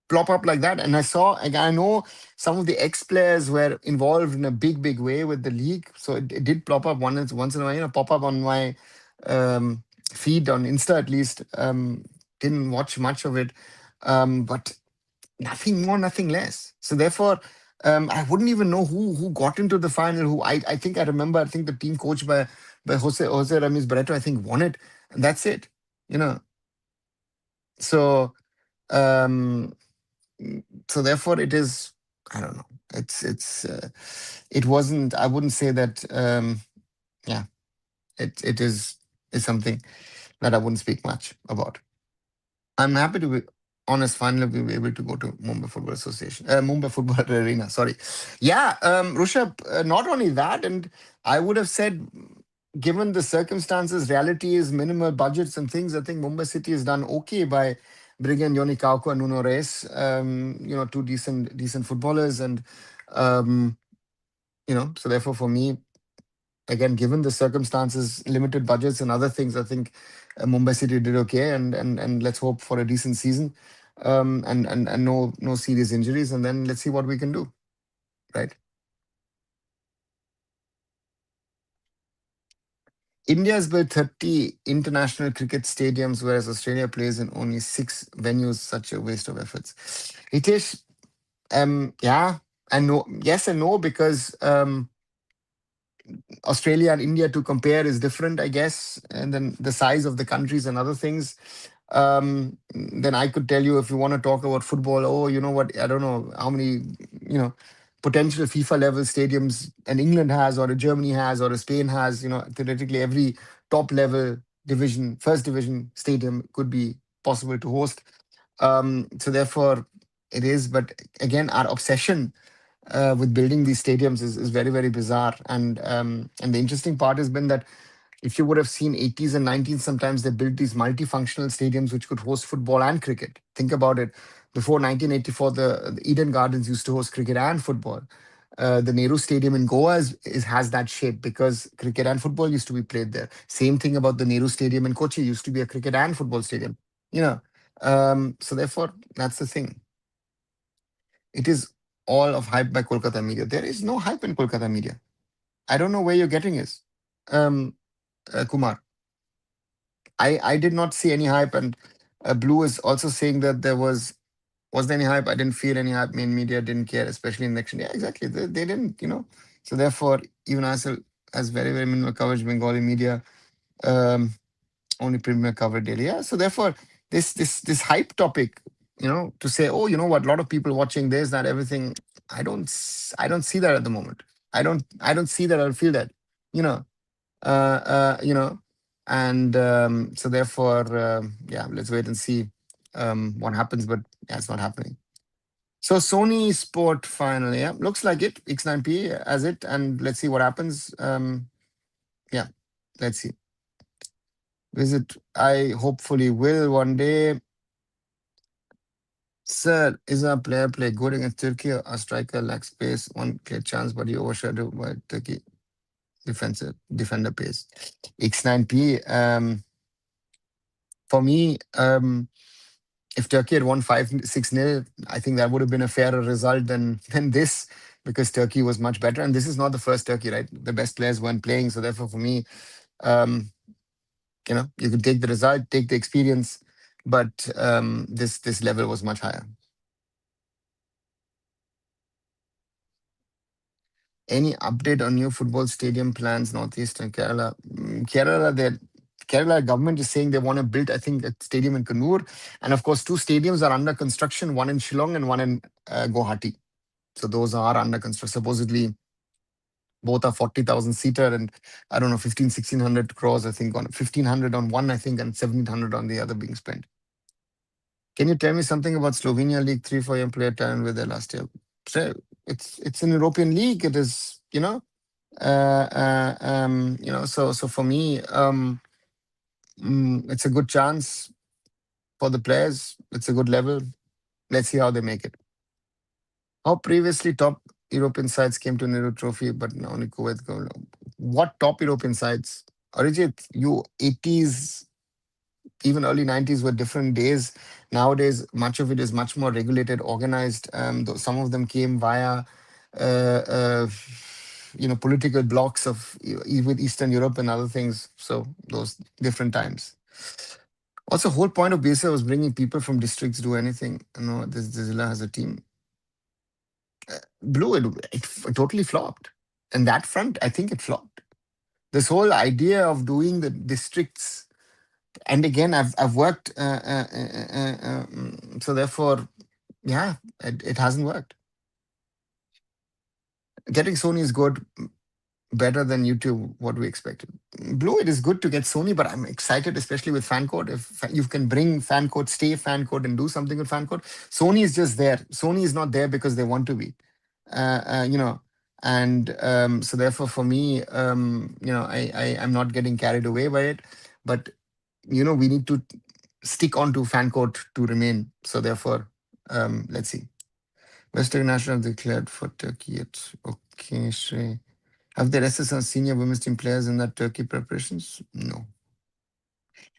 plop up like that. And I saw, like, I know some of the ex players were involved in a big way with the league, so it did plop up once in a while, pop up on my um, feed on Insta at least. Didn't watch much of it, but nothing more, nothing less. So therefore. I wouldn't even know who got into the final. Who I think I remember. I think the team coached by Jose Ramis Barreto, I think, won it, and that's it. You know. So um, so therefore it is, I don't know, it wasn't, I wouldn't say that yeah, it is something that I wouldn't speak much about. I'm happy to be honest. Finally, we were able to go to Mumbai Football Association, Mumbai Football Arena. Sorry, yeah, Rushabh. Not only that, and I would have said, given the circumstances, reality is minimal budgets and things. I think Mumbai City has done okay by bringing in Yoni Kauko and Nuno Reis. Two decent footballers, and so therefore for me, again, given the circumstances, limited budgets and other things, I think Mumbai City did okay, and let's hope for a decent season, and no serious injuries, and then let's see what we can do, right? India has built 30 international cricket stadiums, whereas Australia plays in only 6 venues. Such a waste of efforts. Hitesh, yeah, and no, yes and no, because Australia and India to compare is different, I guess, and then the size of the countries and other things. Then I could tell you, if you want to talk about football, oh, you know what? I don't know how many, potential FIFA level stadiums an England has, or a Germany has, or a Spain has. Theoretically, every top level division, first division stadium could be possible to host. So therefore, it is. But again, our obsession. with building these stadiums is very, very bizarre. And the interesting part has been that if you would have seen 80s and 90s, sometimes they built these multifunctional stadiums which could host football and cricket. Think about it. Before 1984, the Eden Gardens used to host cricket and football. The Nehru Stadium in Goa has that shape because cricket and football used to be played there. Same thing about the Nehru Stadium in Kochi, used to be a cricket and football stadium. You know, so therefore that's the thing. It is all of hype by Kolkata media. There is no hype in Kolkata media. I don't know where you're getting is. Um, Kumar, I did not see any hype, and Blue is also saying that was there any hype? I didn't feel any hype. Main media didn't care, especially in election. Yeah, exactly. They didn't, you know. So therefore, even as very, very minimal coverage, Bengali media um, only premier covered daily. Yeah. So therefore, this hype topic, to say, oh, you know what, a lot of people watching this, that, everything. I don't see that at the moment. I don't see that. I don't feel that. You know. Uh, uh, you know, and so therefore, yeah, let's wait and see what happens. But yeah, it's not happening. So Sony Sport finally, yeah, looks like it. X9P as it, and let's see what happens. Yeah, let's see. Visit. I hopefully will one day. Sir, is our player play good against Turkey? Our striker lacks space, one clear chance, but he overshadowed by Turkey defender pace. X9P. For me, if Turkey had won 5-6 nil, I think that would have been a fairer result than this, because Turkey was much better. And this is not the first Turkey, right? The best players weren't playing. So therefore, for me, um, you could take the result, take the experience, but this level was much higher. Any update on new football stadium plans, Northeast and Kerala? Kerala government is saying they want to build, I think, a stadium in Kannur. And of course, two stadiums are under construction, one in Shillong and one in Guwahati. So those are under construction. Supposedly, both are 40,000 seater and I don't know, 1,600 crores, I think, on 1,500 on one, I think, and 1,700 on the other being spent. Can you tell me something about Slovenia League 3 for young player talent with their last year? So it's an European league. It is, so for me, it's a good chance for the players. It's a good level. Let's see how they make it. How previously top European sides came to Nehru Trophy, but now only Kuwait go. What top European sides? Arijit, you 80s, even early 90s were different days. Nowadays, much of it is much more regulated, organized. Some of them came via, uh, uh, political blocks of with Eastern Europe and other things. So those different times. Also, whole point of BSA was bringing people from districts to do anything. This Zilla has a team. Blue, it totally flopped. And that front, I think it flopped. This whole idea of doing the districts, and again, I've worked, so therefore, yeah, it hasn't worked. Getting Sony is good, better than YouTube, what we expected. Blue, it is good to get Sony, but I'm excited, especially with fan code. If you can bring fan code, stay fan code, and do something with fan code. Sony is just there. Sony is not there because they want to be. You know, and so therefore, for me, I'm not getting carried away by it, but we need to stick on to fan code to remain. So therefore, let's see. Western National declared for Turkey yet. Okay, Shrey. Have they rested some senior women's team players in that Turkey preparations? No.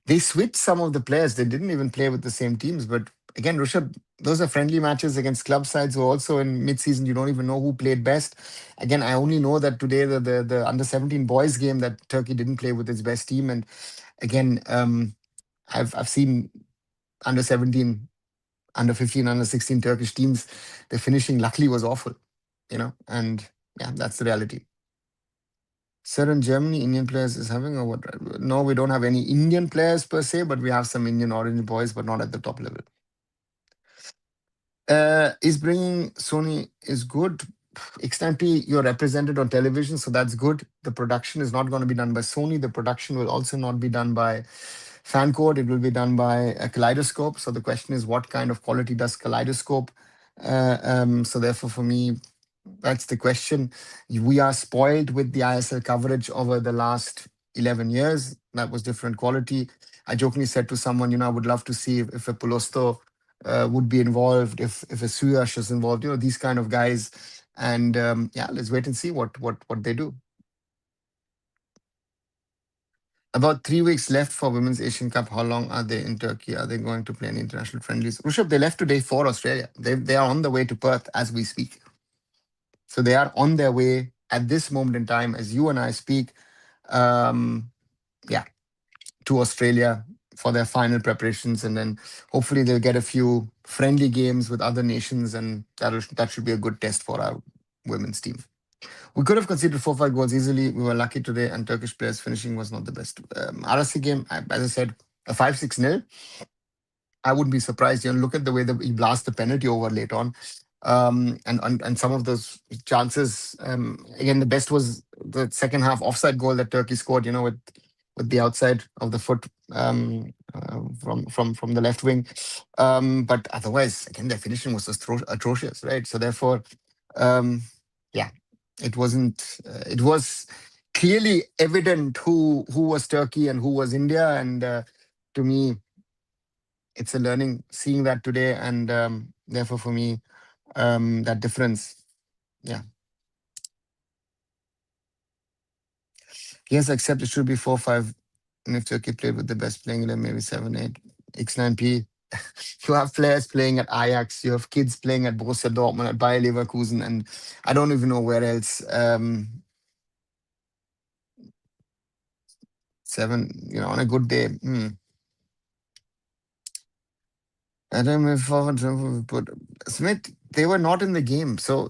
They switched some of the players. They didn't even play with the same teams. But again, Rishabh, those are friendly matches against club sides who are also in mid-season. You don't even know who played best. Again, I only know that today the under-17 boys game that Turkey didn't play with its best team. And again, I've seen under-17, under-15, under-16 Turkish teams. The finishing luckily was awful, and yeah, that's the reality. Sir, in Germany, Indian players is having or what? No, we don't have any Indian players per se, but we have some Indian orange boys, but not at the top level. Is bringing Sony is good. XNP, you're represented on television, so that's good. The production is not going to be done by Sony. The production will also not be done by Fancode. It will be done by a Kaleidoscope. So the question is, what kind of quality does Kaleidoscope? So therefore, for me, That's the question. We are spoiled with the ISL coverage over the last 11 years. That was different quality. I jokingly said to someone, I would love to see if a Pulosto would be involved, if a Suyash is involved, these kind of guys. And yeah, let's wait and see what they do. About 3 weeks left for Women's Asian Cup. How long are they in Turkey? Are they going to play any international friendlies? Rishabh, they left today for Australia. They are on the way to Perth as we speak. So they are on their way at this moment in time, as you and I speak, um, yeah, to Australia for their final preparations, and then hopefully they'll get a few friendly games with other nations, and that should be a good test for our women's team. We could have conceded 4-5 goals easily. We were lucky today, and Turkish players' finishing was not the best. RSC game, as I said, a 5-6 nil. I wouldn't be surprised. Look at the way that he blasts the penalty over late on. And some of those chances. Again, the best was the second half offside goal that Turkey scored. With the outside of the foot from the left wing. But otherwise, again, their finishing was just atrocious, right? So therefore, um, yeah, it wasn't. It was clearly evident who was Turkey and who was India, and to me, it's a learning seeing that today, and therefore for me, that difference. Yeah. Yes, except it should be 4-5. And if Turkey played with the best playing 11, maybe 7-8. X9P. You have players playing at Ajax. You have kids playing at Borussia Dortmund, at Bayer Leverkusen, and I don't even know where else. Seven, on a good day. I don't know if but Smith, they were not in the game. So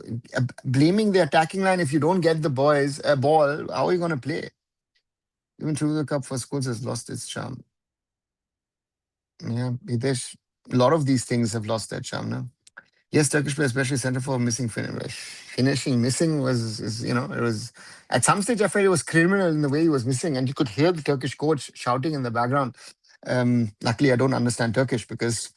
blaming the attacking line if you don't get the boys a ball, how are you going to play? Even through the cup for schools has lost its charm. Yeah, Hitesh, a lot of these things have lost their charm now. Yes, Turkish player, especially center for missing finishing. Missing it was at some stage I felt it was criminal in the way he was missing, and you could hear the Turkish coach shouting in the background. Luckily, I don't understand Turkish because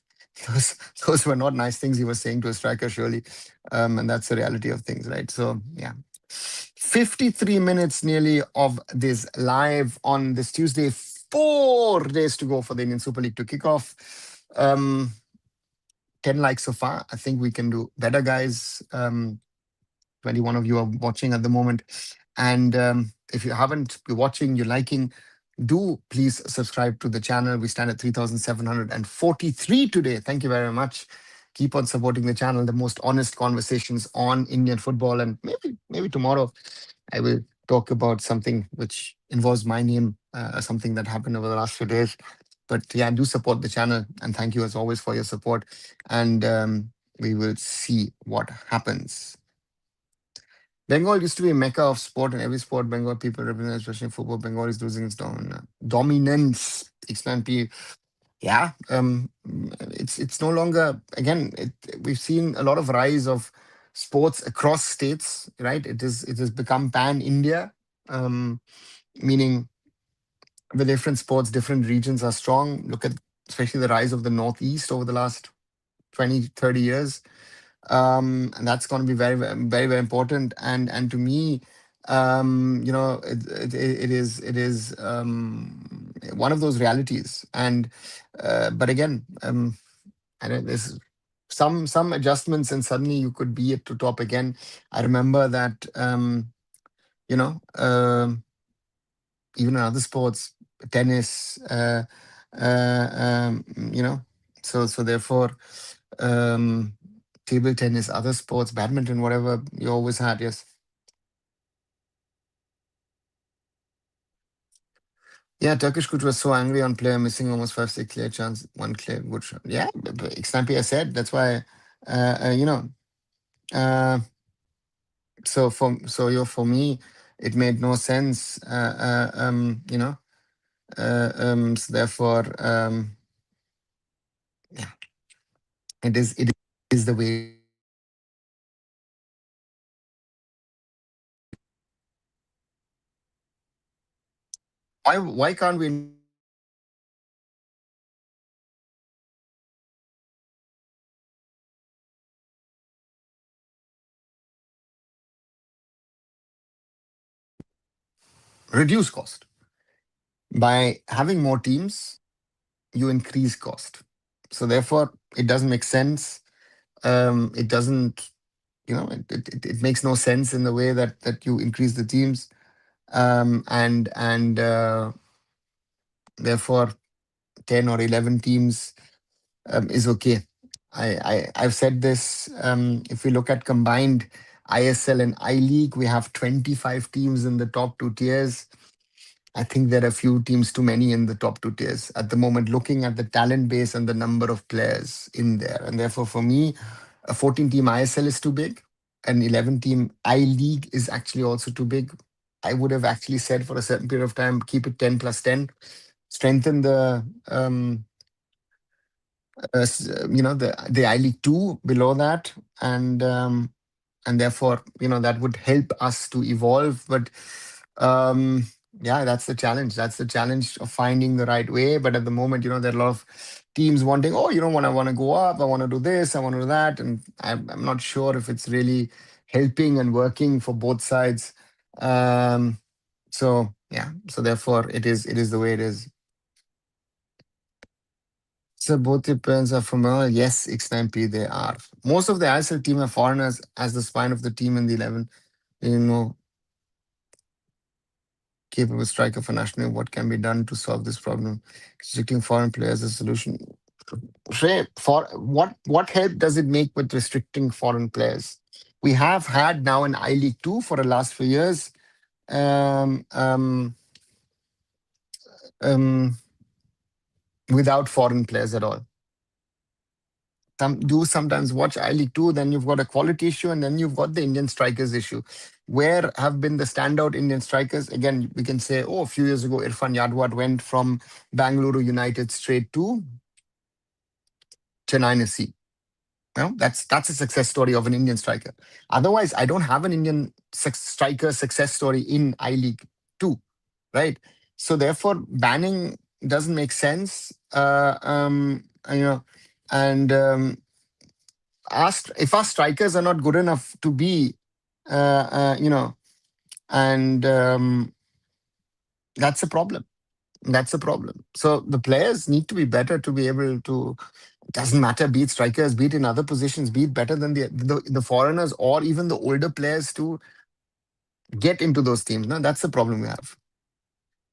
those those were not nice things he was saying to a striker, surely, and that's the reality of things, right? So yeah. 53 minutes nearly of this live on this Tuesday. 4 days to go for the Indian Super League to kick off. 10 likes so far. I think we can do better, guys. 21 of you are watching at the moment. And if you haven't been watching, you're liking, do please subscribe to the channel. We stand at 3,743 today. Thank you very much. Keep on supporting the channel, the most honest conversations on Indian football. And maybe tomorrow I will talk about something which involves my name, something that happened over the last few days. But yeah, do support the channel. And thank you as always for your support. And we will see what happens. Bengal used to be a mecca of sport, and every sport Bengal people represent, especially football. Bengal is losing its dominance. Explain P. Yeah, it's no longer. Again, we've seen a lot of rise of sports across states. Right, it has become pan India, meaning the different sports, different regions are strong. Look at especially the rise of the Northeast over the last 20, 30 years. And that's going to be very, very, very, very important. And to me, it is one of those realities. And but again, I know there's some adjustments, and suddenly you could be at the top again. I remember that you know. Even in other sports, tennis, you know, so therefore, um, table tennis, other sports, badminton, whatever you always had, yes. Yeah, Turkish coach was so angry on player missing almost 5-6 clear chance, one clear good shot. Yeah, but Xampi, I said that's why, you know, uh, for me, it made no sense, so therefore, yeah, it is the way. Why can't we reduce cost. By having more teams, you increase cost. So therefore, it doesn't make sense. It doesn't, it makes no sense in the way that you increase the teams, and therefore 10 or 11 teams is okay. I've said this. If we look at combined ISL and I League, we have 25 teams in the top two tiers. I think there are a few teams too many in the top two tiers at the moment, looking at the talent base and the number of players in there. And therefore, for me, a 14-team ISL is too big. An 11-team I League is actually also too big. I would have actually said for a certain period of time, keep it 10 plus 10, strengthen the the I League two below that, and therefore that would help us to evolve. But um, yeah, that's the challenge. That's the challenge of finding the right way. But at the moment, there are a lot of teams wanting, oh, I want to go up, I want to do this, I want to do that, and I'm not sure if it's really helping and working for both sides. Um, so yeah, so therefore it is the way it is. So both your parents are from yes, X9P they are. Most of the ISL team are foreigners as the spine of the team in the 11. You know, capable striker for national. What can be done to solve this problem? Restricting foreign players as a solution. Shay, for what help does it make with restricting foreign players? We have had now an I League 2 for the last few years. Um, um, um, Without foreign players at all. Some do sometimes watch I League 2, then you've got a quality issue, and then you've got the Indian strikers issue. Where have been the standout Indian strikers? Again, we can say, oh, a few years ago, Irfan Yadwat went from Bangalore United straight to Chennai FC. That's a success story of an Indian striker. Otherwise, I don't have an Indian striker success story in I League 2, right? So therefore, banning doesn't make sense. And if our strikers are not good enough to be, you know, and that's a problem. That's a problem. So the players need to be better to be able to. Doesn't matter, be it strikers, be it in other positions, be it better than the foreigners or even the older players to get into those teams. No, that's the problem we have.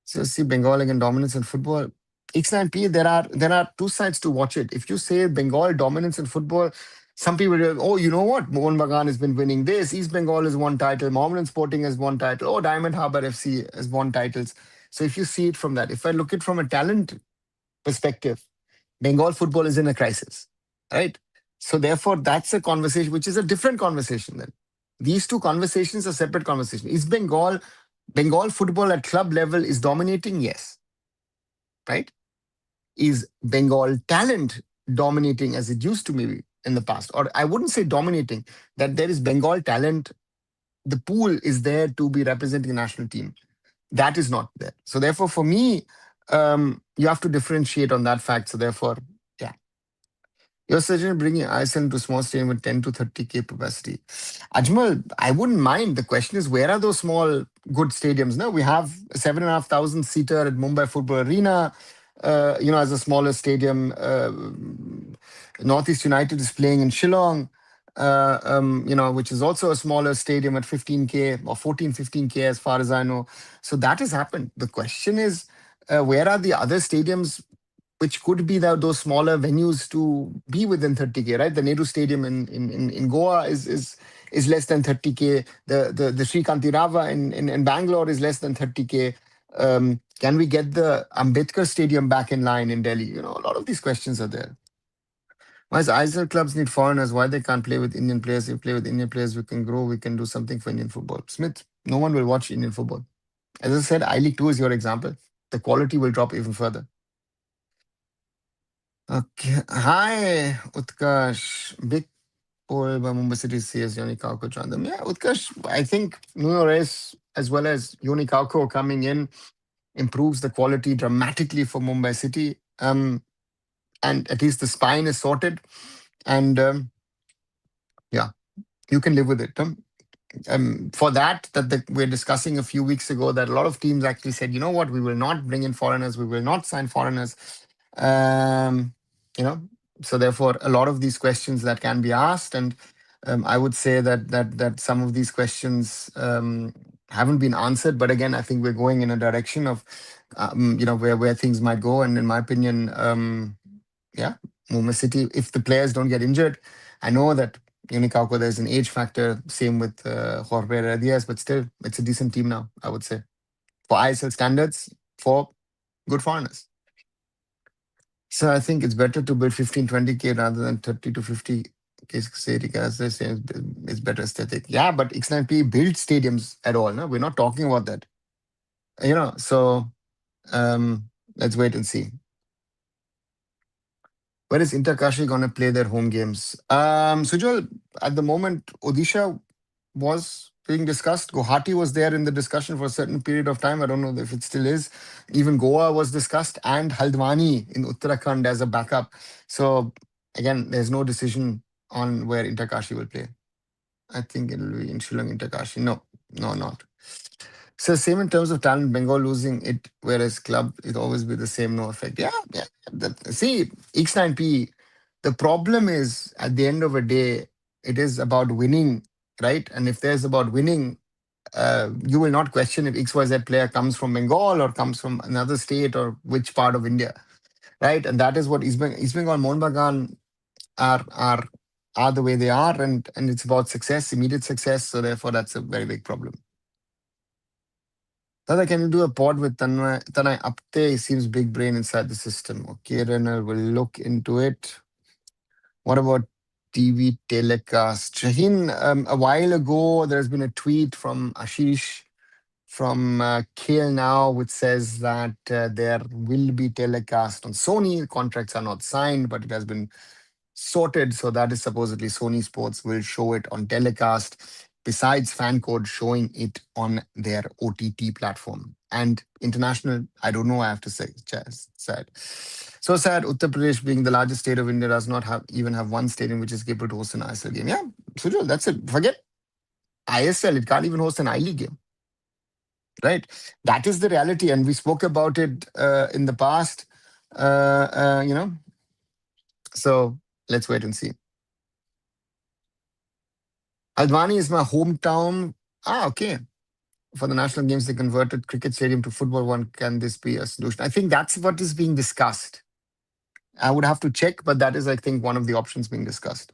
So see Bengal again dominance in football. X9P, there are two sides to watch it. If you say Bengal dominance in football, some people go, oh, you know what? Mohan Bagan has been winning this. East Bengal has won title. Mohammedan Sporting has won title. Oh, Diamond Harbour FC has won titles. So if you see it from that, if I look it from a talent perspective, Bengal football is in a crisis, right? So therefore, that's a conversation which is a different conversation. Then these two conversations are separate conversations. Is Bengal football at club level is dominating? Yes, right. Is Bengal talent dominating as it used to maybe in the past? Or I wouldn't say dominating, that there is Bengal talent. The pool is there to be representing the national team. That is not there. So therefore, for me, you have to differentiate on that fact. So therefore, yeah. You're suggesting bringing ISL into small stadium with 10 to 30K capacity. Ajmal, I wouldn't mind. The question is, where are those small, good stadiums? No, we have a 7,500 seater at Mumbai Football Arena, as a smaller stadium. Northeast United is playing in Shillong, which is also a smaller stadium at 15K or 14, 15K as far as I know. So that has happened. The question is, where are the other stadiums which could be those smaller venues to be within 30K, right? The Nehru Stadium in Goa is less than 30K. The Sri Kantirava in Bangalore is less than 30K. Can we get the Ambedkar Stadium back in line in Delhi? A lot of these questions are there. Why does ISL clubs need foreigners? Why they can't play with Indian players? If we play with Indian players, we can grow. We can do something for Indian football. Smith, no one will watch Indian football. As I said, I League 2 is your example. The quality will drop even further. Okay. Hi, Utkarsh. Big poll by Mumbai City CS Yoni Kauko joined them. Yeah, Utkarsh, I think Nuno Reyes as well as Yoni Kauko coming in improves the quality dramatically for Mumbai City. And at least the spine is sorted. And yeah, you can live with it. for that we're discussing a few weeks ago, that a lot of teams actually said, you know what, we will not bring in foreigners, we will not sign foreigners. Um, you know, so therefore, a lot of these questions that can be asked, and I would say that some of these questions haven't been answered. But again, I think we're going in a direction of where things might go. And in my opinion, yeah, Mumbai City, if the players don't get injured, I know that Unicauco, there's an age factor. Same with Jorge Diaz, but still, it's a decent team now, I would say. For ISL standards, for good foreigners. So I think it's better to build 15, 20K rather than 30 to 50K stadium. As they say, it's better aesthetic. Yeah, but X9P build stadiums at all. No, we're not talking about that. So let's wait and see. Where is Interkashi going to play their home games? Sujal, at the moment, Odisha was being discussed. Guwahati was there in the discussion for a certain period of time. I don't know if it still is. Even Goa was discussed, and Haldwani in Uttarakhand as a backup. So again, there's no decision on where Interkashi will play. I think it'll be in Shillong Interkashi. No, no, not. So same in terms of talent, Bengal losing it, whereas club it always be the same, no effect. Yeah, yeah. See, X9P. The problem is at the end of a day, it is about winning, right? And if there's about winning, you will not question if XYZ player comes from Bengal or comes from another state or which part of India, right? And that is what East Bengal, Mohun Bagan are the way they are, and it's about success, immediate success. So therefore, that's a very big problem. Dada, can you do a pod with Tanay Apte? He seems big brain inside the system. Okay, Renner will look into it. What about TV telecast? Shaheen, a while ago, there's been a tweet from Ashish from KL Now, which says that there will be telecast on Sony. Contracts are not signed, but it has been sorted. So that is supposedly Sony Sports will show it on telecast, besides fan code showing it on their OTT platform. And international, I don't know, I have to say, sad. So sad, Uttar Pradesh being the largest state of India does not even have one stadium which is capable to host an ISL game. Yeah, Sujal, that's it. Forget ISL, it can't even host an I League game. Right? That is the reality. And we spoke about it in the past, you know. So let's wait and see. Haldwani is my hometown. Ah, okay. For the national games, they converted cricket stadium to football one. Can this be a solution? I think that's what is being discussed. I would have to check, but that is, I think, one of the options being discussed.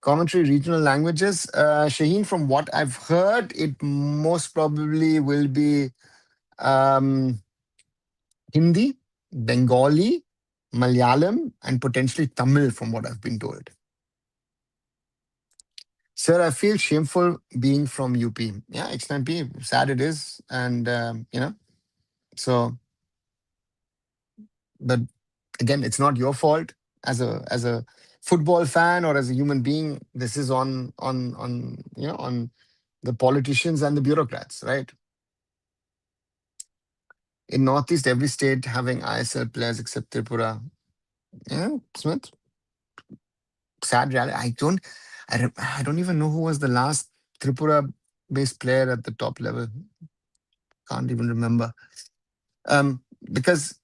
Commentary regional languages. Shaheen, from what I've heard, it most probably will be Hindi, Bengali, Malayalam, and potentially Tamil, from what I've been told. Sir, I feel shameful being from UP. Yeah, X9P, sad it is. And, so, but again, it's not your fault as a football fan or as a human being. This is on the politicians and the bureaucrats, right? In Northeast, every state having ISL players except Tripura. Yeah, Smith. Sad reality. I don't even know who was the last Tripura-based player at the top level. Can't even remember. Because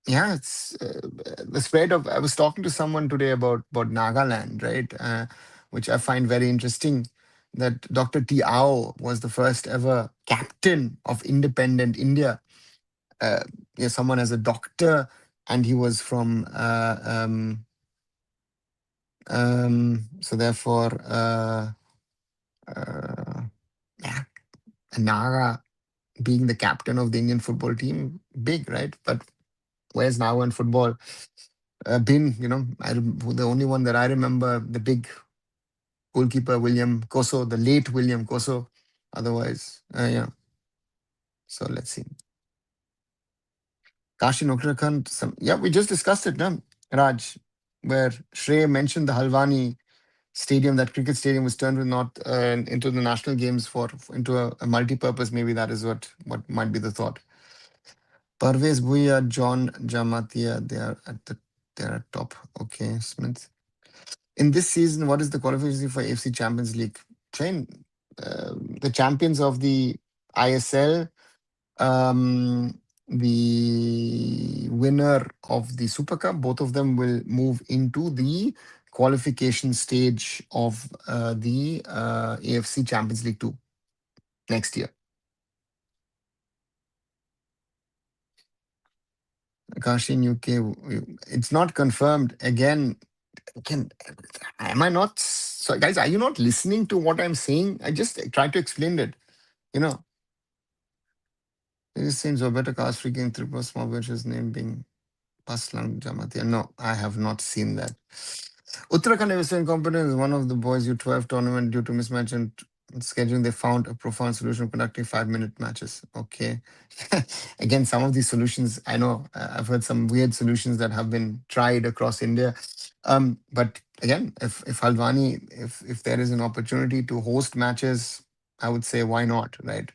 yeah, it's the spread of. I was talking to someone today about Nagaland, right? Which I find very interesting. That Dr. T. Ao was the first ever captain of independent India. Someone as a doctor, and he was from. So therefore, yeah, Naga being the captain of the Indian football team, big, right? But where's Naga in football? Been, the only one that I remember, the big goalkeeper, William Koso, the late William Koso. Otherwise, yeah. So let's see. Kashi Uttarakhand, yeah, we just discussed it, no? Raj, where Shrey mentioned the Halwani stadium, that cricket stadium was turned into the national games into a multi-purpose. Maybe that is what might be the thought. Parvez Bhuiya, John Jamatia, they're at top. Okay, Smith. In this season, what is the qualification for AFC Champions League? Train, the champions of the ISL, the winner of the Super Cup, both of them will move into the qualification stage of the AFC Champions League 2 next year. Kashi in UK, it's not confirmed. Again, am I not? So, guys, are you not listening to what I'm saying? I just try to explain it. You know, it seems a better cast freaking triple small bench's name being Paslan Jamatia. No, I have not seen that. Uttarakhand was incompetent is one of the boys U12 tournament due to mismatch and scheduling. They found a profound solution conducting 5-minute matches. Okay. Again, some of these solutions, I know I've heard some weird solutions that have been tried across India. But again, if Haldwani, if there is an opportunity to host matches, I would say why not, right?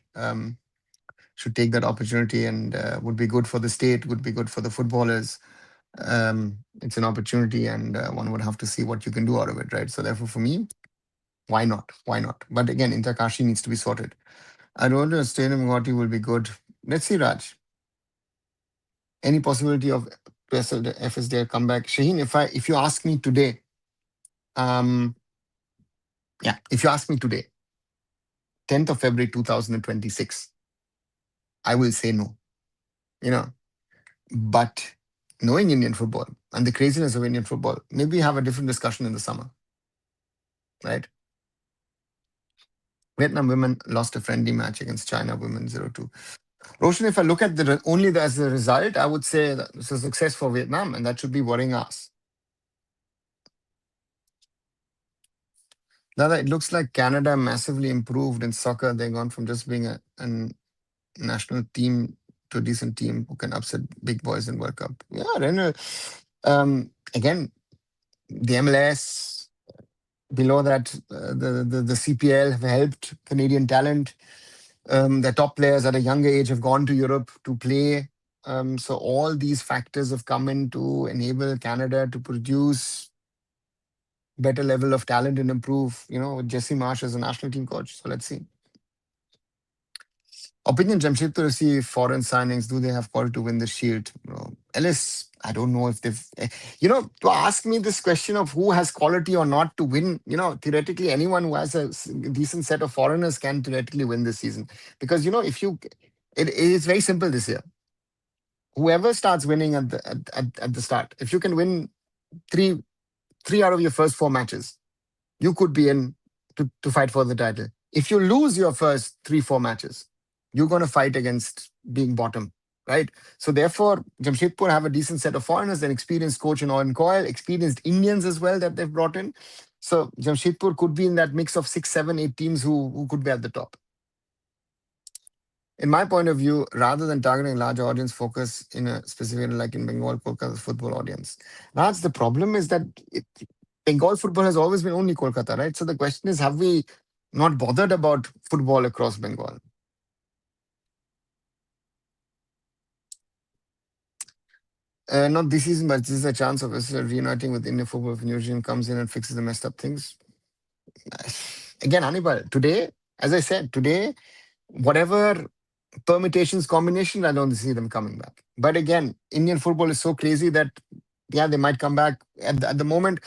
Should take that opportunity and would be good for the state, would be good for the footballers. It's an opportunity, and one would have to see what you can do out of it, right? So therefore, for me, why not? Why not? But again, Interkashi needs to be sorted. I don't know. Stadium Guwahati will be good. Let's see, Raj. Any possibility of FSDL comeback? Shaheen, if you ask me today, um, yeah, if you ask me today, 10th of February 2026, I will say no. You know, but knowing Indian football and the craziness of Indian football, maybe have a different discussion in the summer, right? Vietnam women lost a friendly match against China women 0-2. Roshan, if I look at as the result, I would say that it's a success for Vietnam, and that should be worrying us. Dada, it looks like Canada massively improved in soccer. They've gone from just being a national team to a decent team who can upset big boys in World Cup. Yeah, Renal. Again, the MLS, below that, the CPL have helped Canadian talent. Their top players at a younger age have gone to Europe to play. So all these factors have come in to enable Canada to produce better level of talent and improve, with Jesse Marsh as a national team coach. So let's see. Opinion Jamshedpur to see foreign signings. Do they have quality to win the shield? Ellis, I don't know if they've, to ask me this question of who has quality or not to win, theoretically, anyone who has a decent set of foreigners can theoretically win this season. Because, it is very simple this year. Whoever starts winning at the start, if you can win three out of your first 4 matches, you could be in to fight for the title. If you lose your first 3-4 matches, you're going to fight against being bottom, right? So therefore, Jamshedpur have a decent set of foreigners, an experienced coach in Owen Coyle, experienced Indians as well that they've brought in. So Jamshedpur could be in that mix of 6, 7, 8 teams who could be at the top. In my point of view, rather than targeting large audience, focus in a specific, like in Bengal, Kolkata football audience. Raj, the problem is that Bengal football has always been only Kolkata, right? So the question is, have we not bothered about football across Bengal? Not this season, but this is a chance of us reuniting with Indian football if New comes in and fixes the messed up things. Again, Hannibal, today, as I said, today, whatever permutations, combinations, I don't see them coming back. But again, Indian football is so crazy that, yeah, they might come back. At the moment,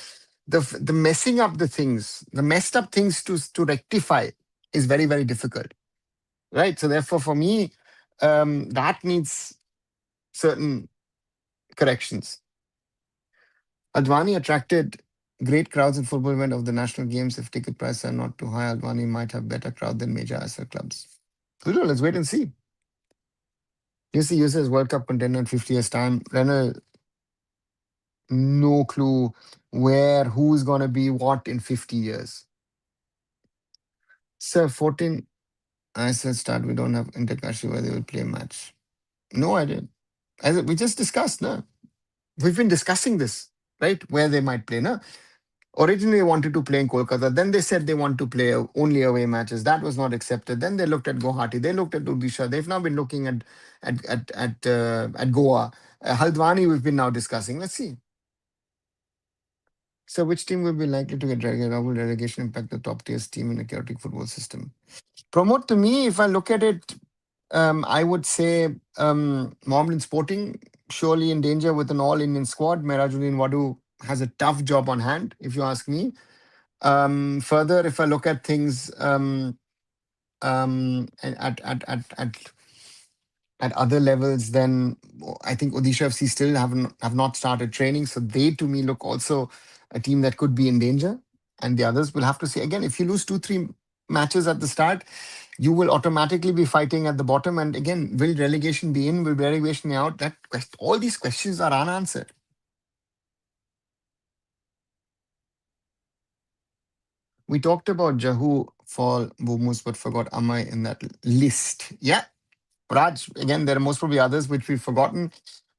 the messing up the things, the messed up things to rectify is very, very difficult, right? So therefore, for me, that needs certain corrections. Advani attracted great crowds in football event of the national games. If ticket prices are not too high, Advani might have better crowd than major ISL clubs. So let's wait and see. You see, USA World Cup contender in 50 years' time. Renal, no clue who's going to be what in 50 years. Sir, 14 ISL start. We don't have Interkashi where they will play a match. No idea. As we just discussed, no? We've been discussing this, right? Where they might play, no? Originally, they wanted to play in Kolkata. Then they said they want to play only away matches. That was not accepted. Then they looked at Guwahati. They looked at Odisha. They've now been looking at Goa. Haldwani, we've been now discussing. Let's see. So, which team will be likely to get relegated? How will relegation impact the top tier team in a chaotic football system? Promote to me, if I look at it, I would say Mohammedan Sporting surely in danger with an all-Indian squad. Merajuddin Wadu has a tough job on hand, if you ask me. Further, if I look at things at other levels, then I think Odisha FC still have not started training. So they, to me, look also a team that could be in danger. And the others will have to see. Again, if you lose 2, 3 matches at the start, you will automatically be fighting at the bottom. And again, will relegation be in? Will relegation be out? All these questions are unanswered. We talked about Jahu, Fall, Bumus, but forgot Amai in that list. Yeah, Raj, again, there are most probably others which we've forgotten.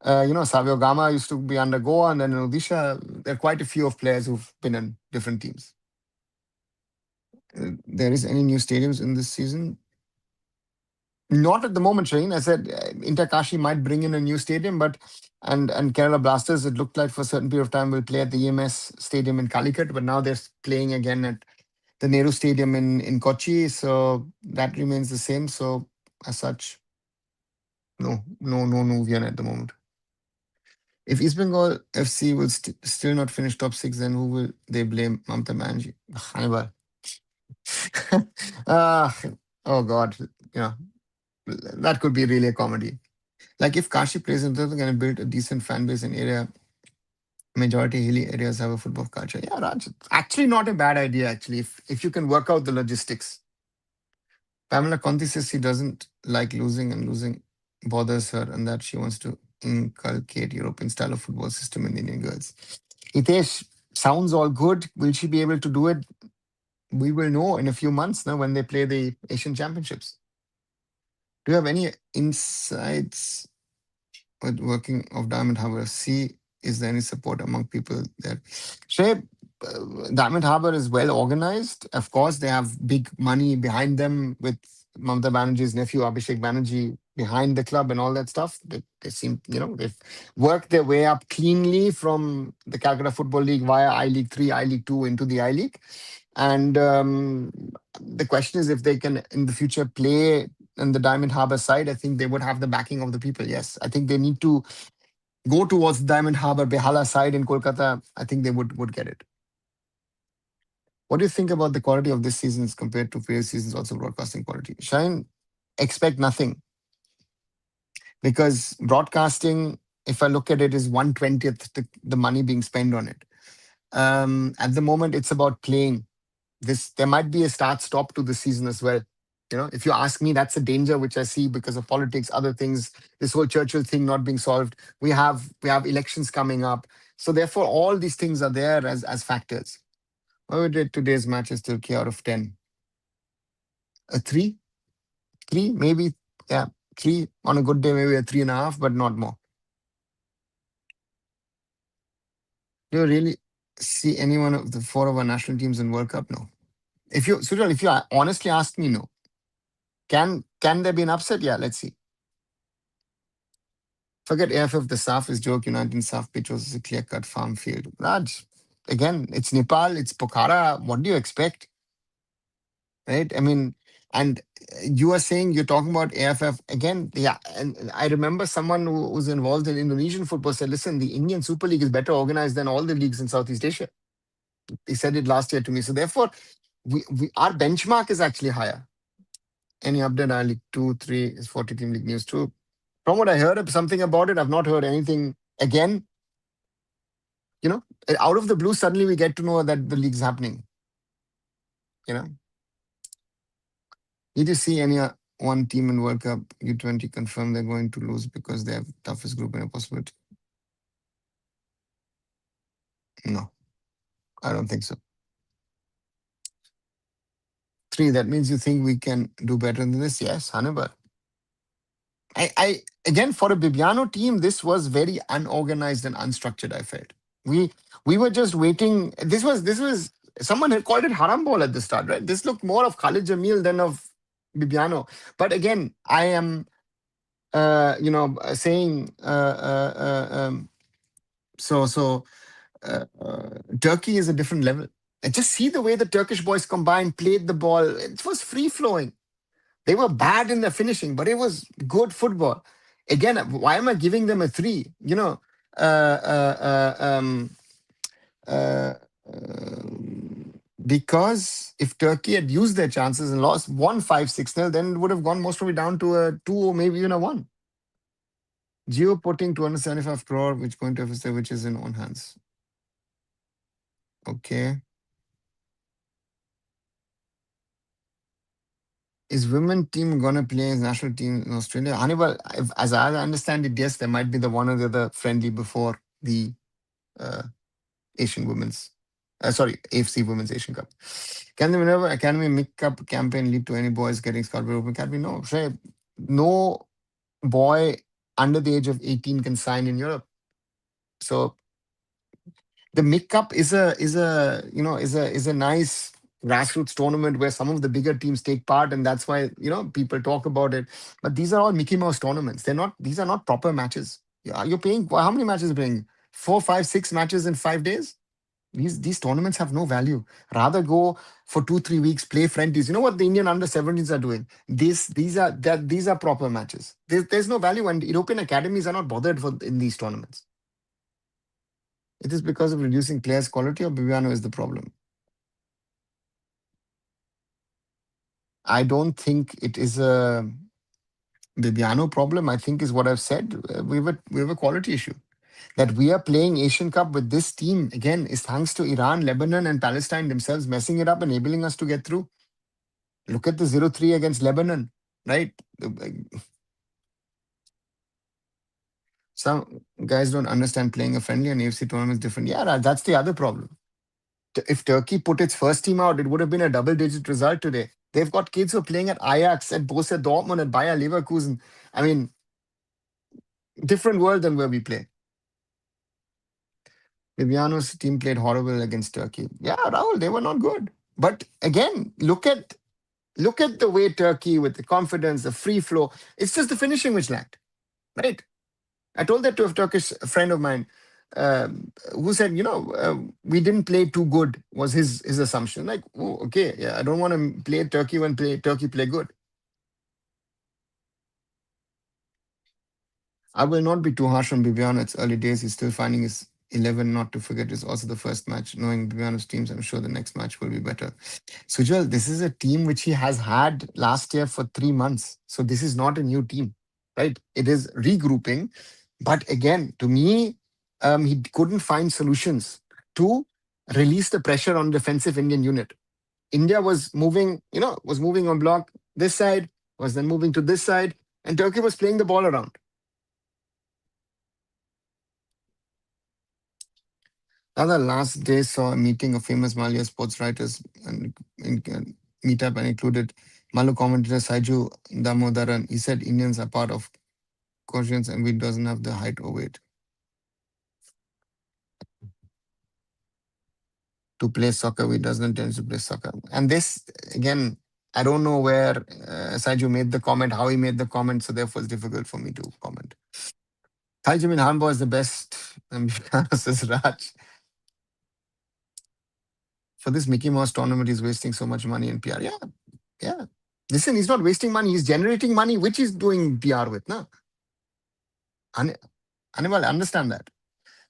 Savio Gama used to be under Goa, and then in Odisha, there are quite a few of players who've been in different teams. There is any new stadiums in this season? Not at the moment, Shaheen. I said Inter Kashi might bring in a new stadium, but and Kerala Blasters, it looked like for a certain period of time will play at the EMS Stadium in Calicut, but now they're playing again at the Nehru Stadium in Kochi, so that remains the same. So as such, no Nuvian at the moment. If East Bengal FC will still not finish top six, then who will they blame? Mamta Banerjee. Hannibal. Ah, oh God, yeah, that could be really a comedy. Like if Kashi plays in Turkey and build a decent fan base in area, majority hilly areas have a football culture. Yeah, Raj, it's actually not a bad idea. Actually, if you can work out the logistics. Pamela Conti says she doesn't like losing and losing bothers her and that she wants to inculcate European style of football system in Indian girls. Hitesh, sounds all good. Will she be able to do it? We will know in a few months now when they play the Asian Championships. Do you have any insights with working of Diamond Harbour? See, is there any support among people there? Shay, Diamond Harbour is well organized. Of course, they have big money behind them with Mamata Banerjee's nephew Abhishek Banerjee behind the club and all that stuff. They seem, they've worked their way up cleanly from the Calcutta Football League via I League 3, I League 2 into the I League. And the question is if they can in the future play in the Diamond Harbour side. I think they would have the backing of the people. Yes, I think they need to go towards Diamond Harbour, Behala side in Kolkata. I think they would get it. What do you think about the quality of this season as compared to previous seasons, also broadcasting quality? Shine, expect nothing because broadcasting, if I look at it, is 1/20th the money being spent on it. At the moment, it's about playing. There might be a start stop to the season as well. If you ask me, that's a danger which I see because of politics, other things, this whole Churchill thing not being solved. We have elections coming up. So therefore, all these things are there as factors. What we did today's match is still K out of 10. A three, maybe, yeah, three on a good day, maybe a 3.5, but not more. Do you really see any one of the four of our national teams in World Cup? No. Sujal, if you honestly ask me, no. Can there be an upset? Yeah, let's see. Forget AIFF, the SAF is joke. United SAF pitch was a clear-cut farm field. Raj, again, it's Nepal, it's Pokhara. What do you expect? Right? I mean, and you are saying you're talking about AIFF again. Yeah, and I remember someone who was involved in Indonesian football said, listen, the Indian Super League is better organized than all the leagues in Southeast Asia. He said it last year to me. So therefore, our benchmark is actually higher. Any update? I League 2, 3 is 40 team league news too. From what I heard something about it, I've not heard anything again. Out of the blue, suddenly we get to know that the league's happening. Did you see any one team in World Cup U20 confirm they're going to lose because they have toughest group in a possibility? No, I don't think so. 3, that means you think we can do better than this? Yes, Hannibal. I again, for a Bibiano team, this was very unorganized and unstructured, I felt. We were just waiting. This was someone had called it haram ball at the start, right? This looked more of Khalid Jamil than of Bibiano. But again, I am saying so Turkey is a different level. And just see the way the Turkish boys combined, played the ball. It was free flowing. They were bad in the finishing, but it was good football. Again, why am I giving them a three? Uh, uh, uh, um, uh, because if Turkey had used their chances and lost, won 5-6 nil, then it would have gone most probably down to a 2 or maybe even a 1. Geo putting 275 crore, which going to FSA, which is in own hands. Okay. Is women team gonna play as national team in Australia? Hannibal, as I understand it, yes, there might be the one or the other friendly before the uh, Asian Women's, sorry, AFC Women's Asian Cup. Can the Minerva Academy Mick Cup campaign lead to any boys getting scouted by Open Academy? No, Shay, no boy under the age of 18 can sign in Europe. So the Mick Cup is a nice grassroots tournament where some of the bigger teams take part, and that's why people talk about it. But these are all Mickey Mouse tournaments. They're not. These are not proper matches. You're paying. How many matches are you playing? 4, 5, 6 matches in 5 days. These tournaments have no value. Rather go for 2, 3 weeks, play friendlies. You know what the Indian under 17s are doing? These are proper matches. There's no value, and European academies are not bothered for in these tournaments. It is because of reducing players' quality, or Bibiano is the problem. I don't think it is a Bibiano problem. I think is what I've said. We have a quality issue. That we are playing Asian Cup with this team again is thanks to Iran, Lebanon, and Palestine themselves messing it up, enabling us to get through. Look at the 0-3 against Lebanon, right? Some guys don't understand playing a friendly and AFC tournament is different. Yeah, that's the other problem. If Turkey put its first team out, it would have been a double-digit result today. They've got kids who are playing at Ajax, at Borussia Dortmund, at Bayer Leverkusen. I mean, different world than where we play. Viviano's team played horrible against Turkey. Yeah, Rahul, they were not good. But again, look at the way Turkey, with the confidence, the free flow. It's just the finishing which lacked, right? I told that to a Turkish friend of mine, who said, we didn't play too good, was his assumption. Like, oh, okay, yeah, I don't want to play Turkey when Turkey play good. I will not be too harsh on Bibiano. It's early days. He's still finding his 11, not to forget. It's also the first match. Knowing Bibiano's teams, I'm sure the next match will be better. Sujal, this is a team which he has had last year for 3 months. So this is not a new team, right? It is regrouping. But again, to me, he couldn't find solutions to release the pressure on defensive Indian unit. India was moving on block this side, was then moving to this side, and Turkey was playing the ball around. The last day saw a meeting of famous Malaysia sports writers and meetup and included Malu commentator Saiju Damodaran. He said Indians are part of conscience and we doesn't have the height or weight to play soccer. We doesn't tend to play soccer. And this, again, I don't know where Saiju made the comment, how he made the comment, so therefore it's difficult for me to comment. Thajimin Hanbo is the best, says Raj. For this Mickey Mouse tournament, he's wasting so much money in PR. Yeah, yeah. Listen, he's not wasting money. He's generating money, which he's doing PR with. No? Animal, understand that.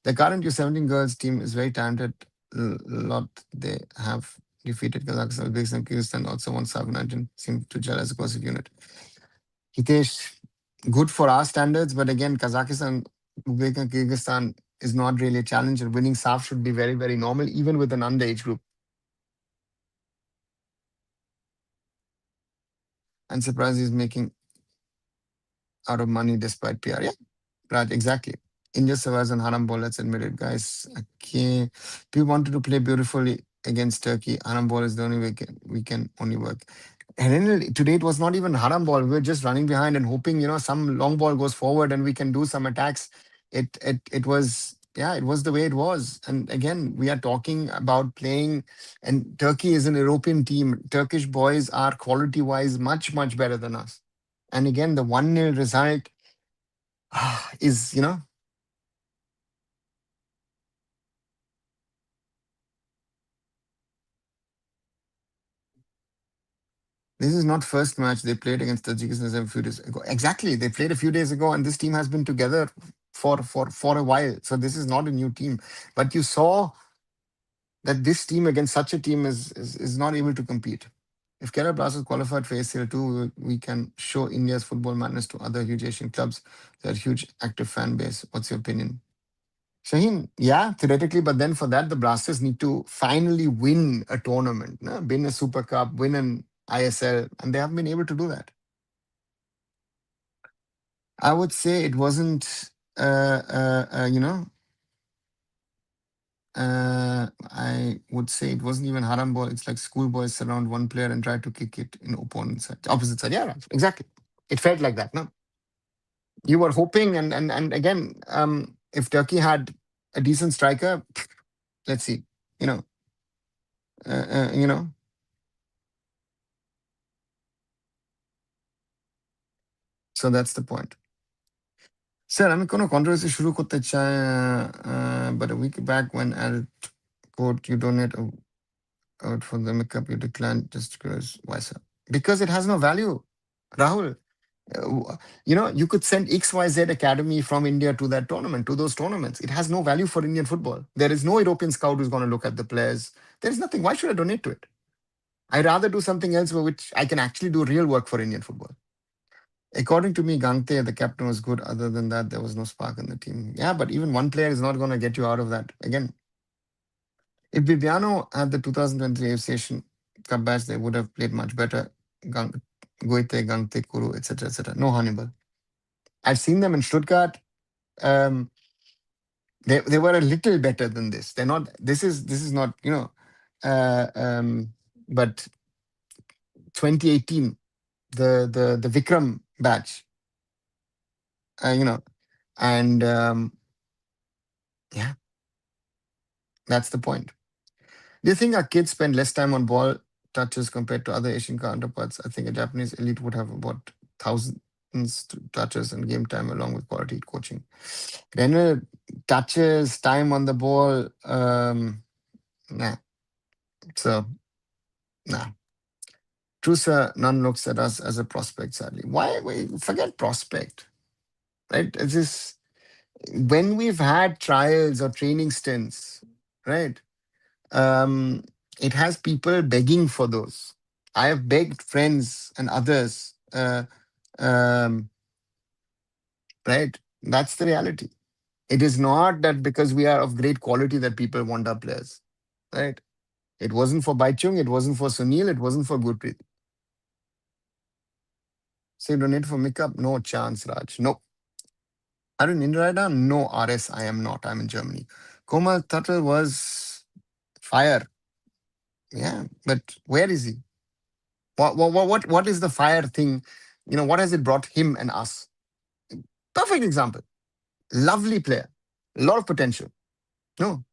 The current U17 girls team is very talented. Lot they have defeated Kazakhstan, Uzbekistan, Kyrgyzstan. Also won sub-19. Seem to gel as a cohesive unit. Hitesh, good for our standards, but again, Kazakhstan, Uzbekistan, Kyrgyzstan is not really a challenge. And winning SAF should be very, very normal, even with an underage group. I'm surprised he's making out of money despite PR. Yeah, right, exactly. India survives on haram ball, let's admit it, guys. Okay. We wanted to play beautifully against Turkey. Haram ball is the only way we can only work. And then today it was not even haram ball. We were just running behind and hoping, some long ball goes forward and we can do some attacks. It was it was the way it was. And again, we are talking about playing, and Turkey is an European team. Turkish boys are quality wise much, much better than us. And again, the 1-0 result is, This is not first match they played against Tajikistan a few days ago. Exactly, they played a few days ago, and this team has been together for a while. So this is not a new team. But you saw that this team against such a team is not able to compete. If Kerala Blasters qualified for ACL2, we can show India's football madness to other huge Asian clubs. They're a huge active fan base. What's your opinion? Shaheen, yeah, theoretically, but then for that, the Blasters need to finally win a tournament, no? Win a Super Cup, win an ISL, and they haven't been able to do that. I would say it wasn't, uh, uh, uh, you know, I would say it wasn't even haram ball. It's like schoolboys surround one player and try to kick it in opponent side, opposite side. Yeah, right, exactly. It felt like that. No, you were hoping, and again, if Turkey had a decent striker, let's see, you know, you know. So that's the point. Sir আমি কোনো controversy শুরু করতে চাই but a week back when at quote you donate out for the makeup you decline just because why sir? Because it has no value, Rahul. You know, you could send XYZ Academy from India to that tournament, to those tournaments. It has no value for Indian football. There is no European scout who's going to look at the players. There is nothing. Why should I donate to it? I'd rather do something else for which I can actually do real work for Indian football. According to me, Gangte, the captain, was good. Other than that, there was no spark in the team. Yeah, but even one player is not going to get you out of that. Again, if Bibiano had the 2023 Asian Cup batch, they would have played much better. Goite, Gangte, Kuru, etc., etc. No Hannibal. I've seen them in Stuttgart. Um, they were a little better than this. They're not. This is not. Uh, um, but 2018, the Vikram batch. You know, and yeah, that's the point. Do you think our kids spend less time on ball touches compared to other Asian counterparts? I think a Japanese elite would have about thousands touches and game time along with quality coaching. General touches, time on the ball, nah. So, nah. True, sir, none looks at us as a prospect, sadly. Why? Forget prospect, right? It's just when we've had trials or training stints, right? um, it has people begging for those. I have begged friends and others, um, right? That's the reality. It is not that because we are of great quality that people want our players, right? It wasn't for Baichung, it wasn't for Sunil, it wasn't for Gurpreet. So you donate for Mikap? No chance, Raj. No. Are you in India? No, RS, I am not. I'm in Germany. Komal Tuttle was fire. Yeah, but where is he? What is the fire thing? What has it brought him and us? Perfect example. Lovely player. A lot of potential. No.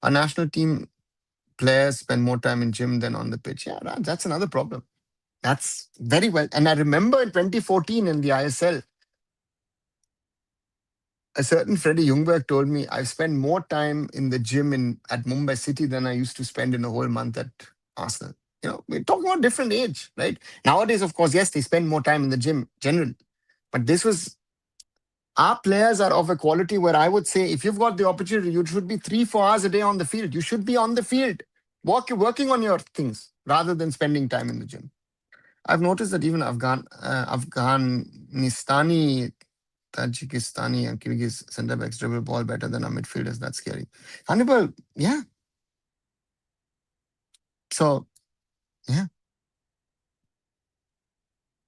Our national team players spend more time in gym than on the pitch. Yeah, that's another problem. That's very well. And I remember in 2014 in the ISL, a certain Freddie Ljungberg told me I've spent more time in the gym at Mumbai City than I used to spend in a whole month at Arsenal. We're talking about different age, right? Nowadays, of course, yes, they spend more time in the gym generally. But this was our players are of a quality where I would say if you've got the opportunity, you should be 3-4 hours a day on the field. You should be on the field, working on your things rather than spending time in the gym. I've noticed that even Afghanistani, Tajikistani, and Kyrgyz center backs dribble ball better than our midfielders. That's scary. Hannibal, yeah. So, yeah,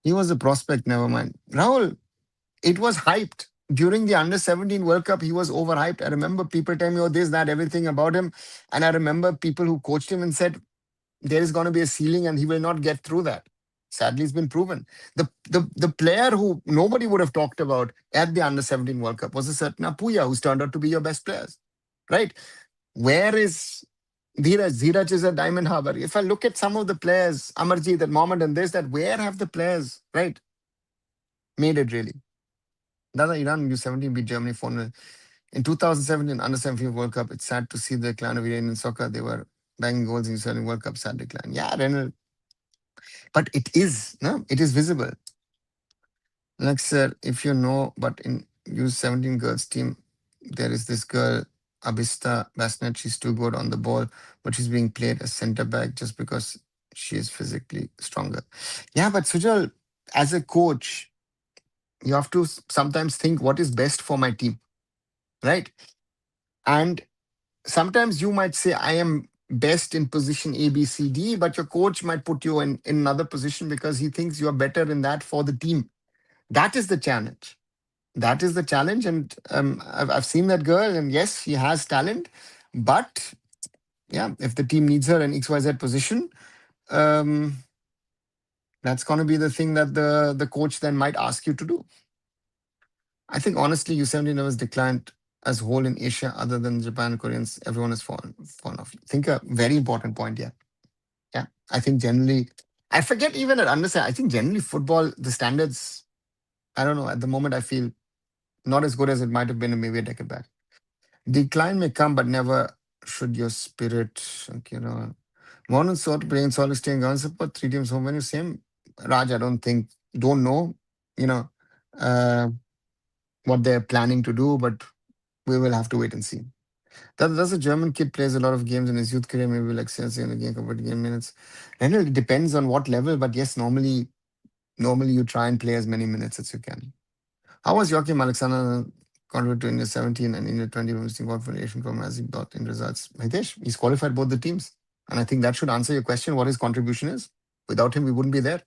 he was a prospect, never mind. Rahul, it was hyped. During the under 17 World Cup, he was overhyped. I remember people telling me, oh, this, that, everything about him. And I remember people who coached him and said, there is going to be a ceiling and he will not get through that. Sadly, it's been proven. The player who nobody would have talked about at the under 17 World Cup was a certain Apuya, who's turned out to be your best players, right? Where is Dheeraj? Dheeraj is a diamond harbor. If I look at some of the players, Amarjeet and Mohammed and this, that, where have the players, right, made it really? Dada, Iran U17 beat Germany 4-0. In 2017 Under 17 World Cup, it's sad to see the clan of Iranian soccer. They were banging goals in certain World Cups had declined. Yeah, Renal, but it is, no, it is visible. Like, sir, if you know, but in U17 girls team, there is this girl, Abista Basnet. She's too good on the ball, but she's being played as centre back just because she is physically stronger. Yeah, but Sujal, as a coach, you have to sometimes think what is best for my team, right? And sometimes you might say, I am best in position A, B, C, D, but your coach might put you in another position because he thinks you are better in that for the team. That is the challenge. That is the challenge. And I've seen that girl, and yes, she has talent. But yeah, if the team needs her in XYZ position, um, that's going to be the thing that the coach then might ask you to do. I think honestly, U17 has declined as whole in Asia, other than Japan, Koreans. Everyone has fallen off. I think a very important point here. Yeah, I think generally, I forget even at understand. I think generally football, the standards. I don't know. At the moment, I feel not as good as it might have been maybe a decade back. Decline may come, but never should your spirit. Okay, you know, one sort playing solid staying guns but three teams home venue same. Raj, I don't think don't know. You know uh, what they're planning to do, but we will have to wait and see. That's a German kid plays a lot of games in his youth career, maybe like Chelsea in the game, couple game minutes. And it depends on what level, but yes, normally you try and play as many minutes as you can. How was Joachim Alexander contributed to India 17 and India 20 women's team qualification from as he got in results? Hitesh, he's qualified both the teams. And I think that should answer your question what his contribution is. Without him, we wouldn't be there.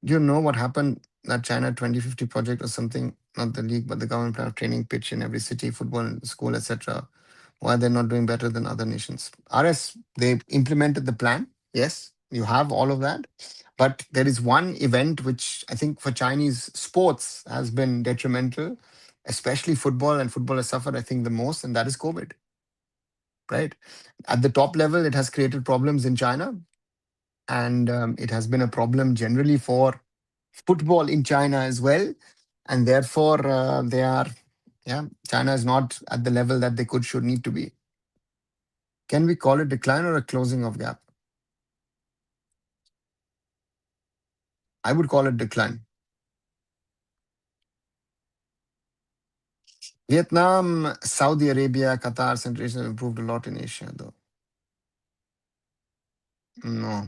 Do you know what happened that China 2050 project or something, not the league, but the government plan of training pitch in every city, football school, etc. Why they're not doing better than other nations? RS, they implemented the plan. Yes, you have all of that. But there is one event which I think for Chinese sports has been detrimental, especially football, and football has suffered, I think, the most, and that is COVID, right? At the top level, it has created problems in China, and it has been a problem generally for football in China as well. And therefore, they are, yeah, China is not at the level that they could, should, need to be. Can we call it decline or a closing of gap? I would call it decline. Vietnam, Saudi Arabia, Qatar, Central Asia have improved a lot in Asia, though. No.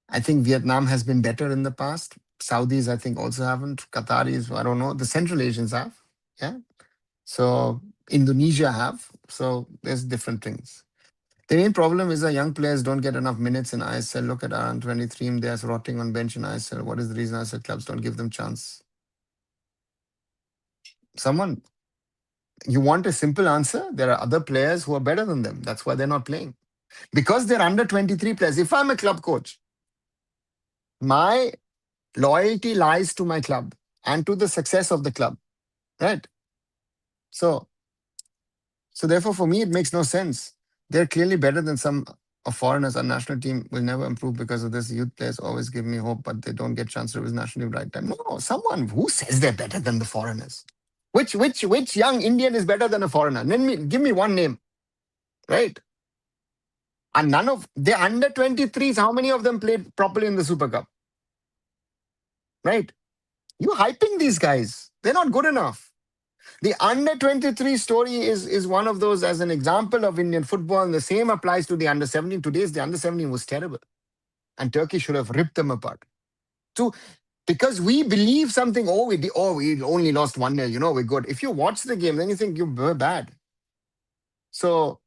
I think Vietnam has been better in the past. Saudis, I think, also haven't. Qataris, I don't know. The Central Asians have. Yeah. So Indonesia have. So there's different things. The main problem is that young players don't get enough minutes in ISL. Look at Arun23, they're rotting on bench in ISL. What is the reason ISL clubs don't give them chance? Someone, you want a simple answer? There are other players who are better than them. That's why they're not playing. Because they're under 23 players. If I'm a club coach, my loyalty lies to my club and to the success of the club, right? So, so therefore, for me, it makes no sense. They're clearly better than some of foreigners. Our national team will never improve because of this. Youth players always give me hope, but they don't get chance to represent national team right time. No, someone who says they're better than the foreigners. Which young Indian is better than a foreigner? Give me one name, right? And none of the under 23s, how many of them played properly in the Super Cup? Right? You hyping these guys. They're not good enough. The under 23 story is one of those as an example of Indian football, and the same applies to the under 17. Today's the under 17 was terrible, and Turkey should have ripped them apart. So because we believe something, we only lost 1-0, we're good. If you watch the game, then you think you're bad. So,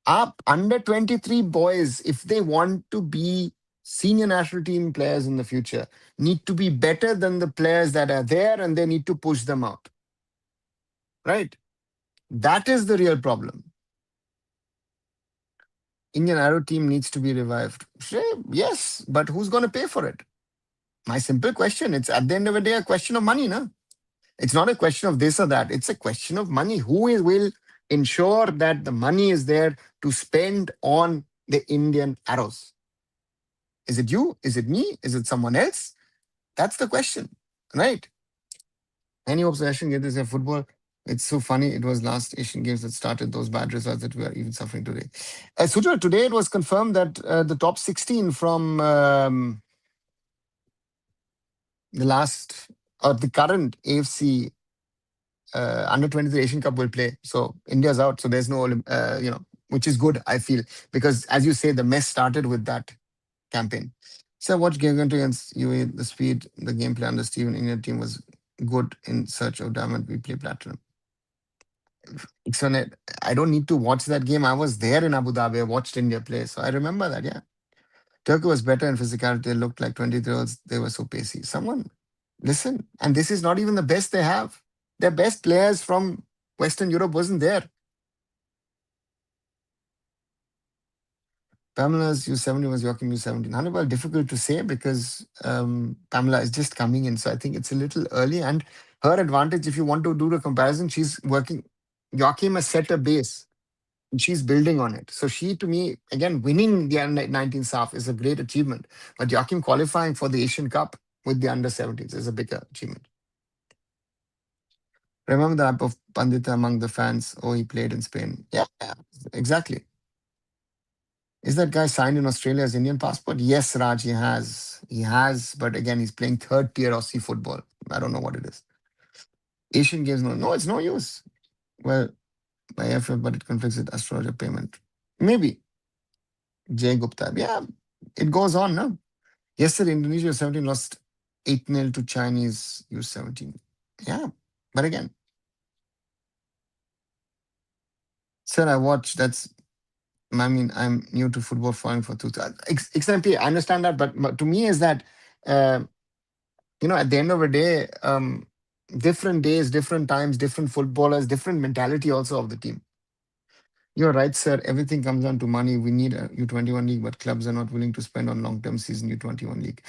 up under 23 boys, if they want to be senior national team players in the future, need to be better than the players that are there, and they need to push them out. Right? That is the real problem. Indian Arrow team needs to be revived. Yes, but who's going to pay for it? My simple question. It's at the end of the day a question of money, no? It's not a question of this or that. It's a question of money. Will ensure that the money is there to spend on the Indian Arrows? Is it you? Is it me? Is it someone else? That's the question, right? Any obsession get this football? It's so funny. It was last Asian Games that started those bad results that we are even suffering today. Sujal, today it was confirmed that the top 16 from the last or the current AFC under 23 Asian Cup will play. So India's out. So there's no, which is good, I feel, because as you say, the mess started with that campaign. So I watched game against UAE. The speed, the gameplay under Steven Indian team was good in search of diamond. We play platinum. It's on it. I don't need to watch that game. I was there in Abu Dhabi. I watched India play. So I remember that, yeah. Turkey was better in physicality. They looked like 20-year-olds. They were so pacey. Someone, listen. And this is not even the best they have. Their best players from Western Europe wasn't there. Pamela's U70 was Joachim U17. Hannibal, difficult to say because Pamela is just coming in. So I think it's a little early. And her advantage, if you want to do the comparison, she's working. Joachim has set a base and she's building on it. So she, to me, again, winning the under 19 SAF is a great achievement. But Joachim qualifying for the Asian Cup with the under 17s is a bigger achievement. Remember the app of Pandita among the fans? Oh, he played in Spain. Yeah, yeah, exactly. Is that guy signed in Australia as Indian passport? Yes, Raj, he has. He has, but again, he's playing third tier Aussie football. I don't know what it is. Asian Games, no, it's no use. Well, by AIFF, but it conflicts with astrologer payment. Maybe. Jay Gupta. Yeah, it goes on, no? Yesterday, Indonesia U17 lost 8-0 to Chinese U17. Yeah, but again, sir, I watched. I mean, I'm new to football following for two. XMP, I understand that, but to me is that, uh, at the end of the day, different days, different times, different footballers, different mentality also of the team. You're right, sir. Everything comes down to money. We need a U21 league, but clubs are not willing to spend on long-term season U21 league.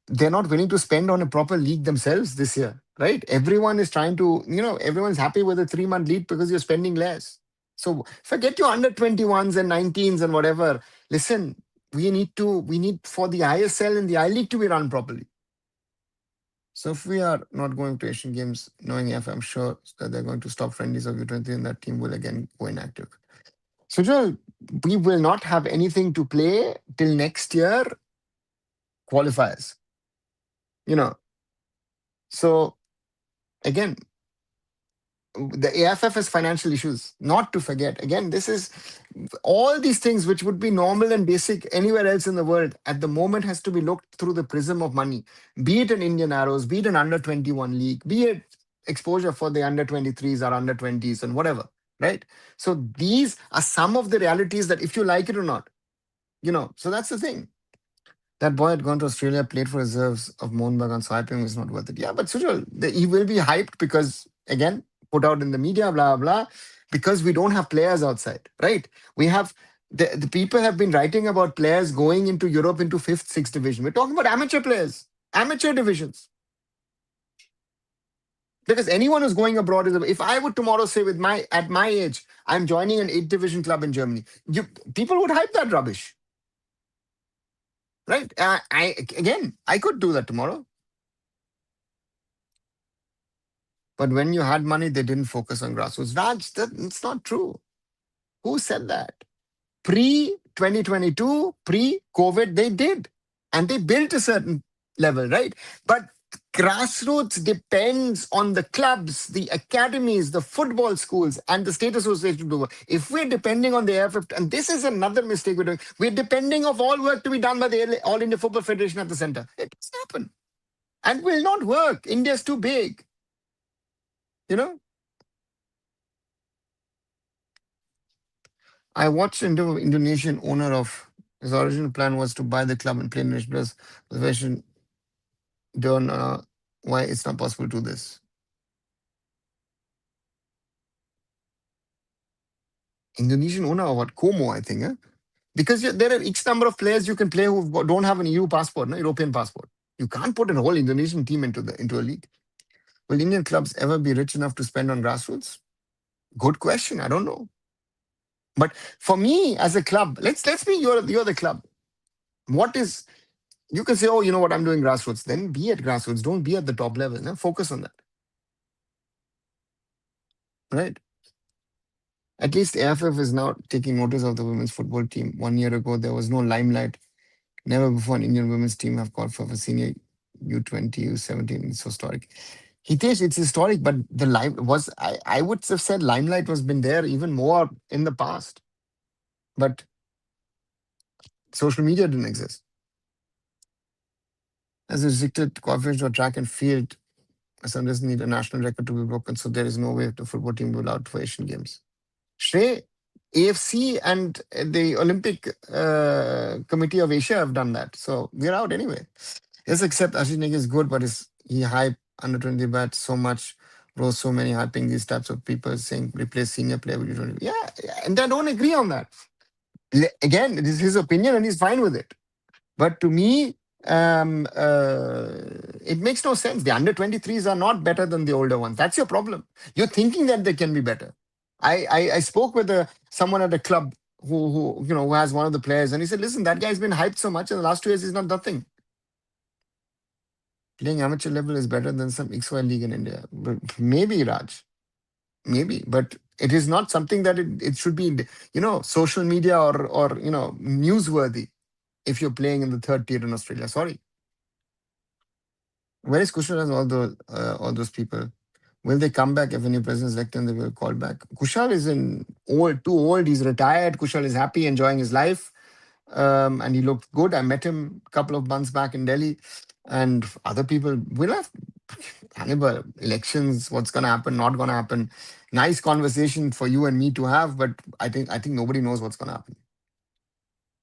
They're not willing to spend on a proper league themselves this year, right? Everyone is trying to, everyone's happy with a 3-month league because you're spending less. So forget your under 21s and 19s and whatever. Listen, we need for the ISL and the I League to be run properly. So if we are not going to Asian Games, knowing if I'm sure that they're going to stop friendlies of U23 and that team will again go inactive. So Joel, we will not have anything to play till next year qualifiers. You know, so again, the AIFF has financial issues, not to forget. Again, this is all these things which would be normal and basic anywhere else in the world at the moment has to be looked through the prism of money, be it an Indian Arrows, be it an under 21 league, be it exposure for the under 23s or under 20s and whatever, right? So these are some of the realities that if you like it or not, so that's the thing. That boy had gone to Australia, played for reserves of Mohnbag on swiping was not worth it. Yeah, but Sujal, he will be hyped because, again, put out in the media, blah, blah, because we don't have players outside, right? We have, the people have been writing about players going into Europe into fifth, sixth division. We're talking about amateur players, amateur divisions. Because anyone who's going abroad is, if I would tomorrow say at my age, I'm joining an 8th division club in Germany, people would hype that rubbish. Right? I could do that tomorrow. But when you had money, they didn't focus on grassroots. Raj, that's not true. Who said that? Pre 2022, pre COVID, they did. And they built a certain level, right? But grassroots depends on the clubs, the academies, the football schools, and the state association to do work. If we're depending on the AIFF, and this is another mistake we're doing, we're depending of all work to be done by the All India Football Federation at the center. It doesn't happen. And will not work. India's too big. I watched an interview with Indonesian owner of his original plan was to buy the club and play English players. The question don't why it's not possible to do this. Indonesian owner or what? Como, I think, eh? Because there are X number of players you can play who don't have an EU passport, no European passport. You can't put a whole Indonesian team into a league. Will Indian clubs ever be rich enough to spend on grassroots? Good question. I don't know. But for me, as a club, let's be you're the club. What is you can say, oh, you know what, I'm doing grassroots. Then be at grassroots. Don't be at the top level. No? Focus on that. right? At least AFF is now taking notice of the women's football team. 1 year ago, there was no limelight. Never before an Indian women's team have called for a senior U20, U17. It's historic. Hitesh, it's historic, but the lime was, I would have said limelight was been there even more in the past. But social media didn't exist. As a restricted coefficient for track and field, some doesn't need a national record to be broken, so there is no way the football team will be allowed for Asian Games. Shrey, AFC and the Olympic Committee of Asia have done that. So we're out anyway. Yes, except Ashish Negi is good, but he hype under 20 bats so much, bro, so many hyping these types of people saying replace senior player with U20. Yeah, and I don't agree on that. Again, it is his opinion and he's fine with it. But to me, it makes no sense. The under 23s are not better than the older ones. That's your problem. You're thinking that they can be better. I spoke with someone at a club who has one of the players, and he said, "Listen, that guy's been hyped so much in the last 2 years. He's not nothing. Playing amateur level is better than some XY league in India. But maybe, Raj, maybe, but it is not something that it should be, social media or newsworthy if you're playing in the third tier in Australia. Sorry." Where is Kushal and all those people? Will they come back if a new president is elected and they will call back? Kushal is too old. He's retired. Kushal is happy, enjoying his life. And he looked good. I met him a couple of months back in Delhi. And other people will have Hannibal, elections, what's gonna happen, not gonna happen. Nice conversation for you and me to have, but I think nobody knows what's gonna happen.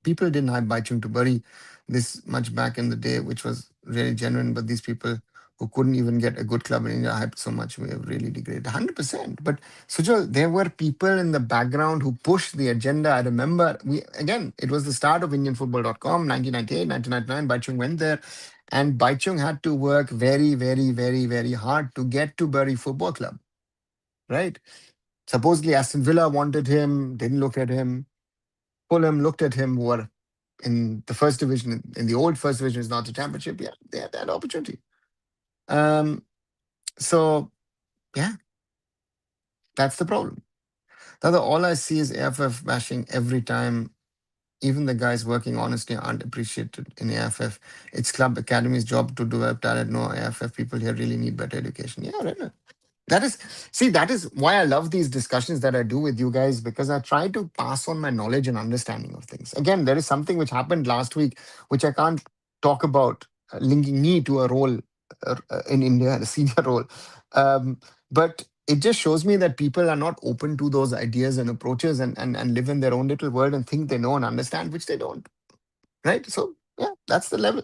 People didn't hype Baichung to bury this much back in the day, which was really genuine. But these people who couldn't even get a good club in India hyped so much, we have really degraded 100%. But Sujal, there were people in the background who pushed the agenda. I remember it was the start of IndianFootball.com, 1998, 1999. Baichung went there, and Baichung had to work very, very, very, very hard to get to Bury Football Club, right? Supposedly Aston Villa wanted him, didn't look at him. Fulham looked at him, who were in the first division, in the old first division, is not the championship. Yeah, they had that opportunity. Um, so yeah, that's the problem. All I see is AFF bashing every time. Even the guys working honestly aren't appreciated in AFF. It's club academy's job to develop talent. No, AFF people here really need better education. Yeah, right. That is why I love these discussions that I do with you guys, because I try to pass on my knowledge and understanding of things. Again, there is something which happened last week, which I can't talk about, linking me to a role in India, a senior role. But it just shows me that people are not open to those ideas and approaches, and live in their own little world and think they know and understand, which they don't. Right? So, yeah, that's the level.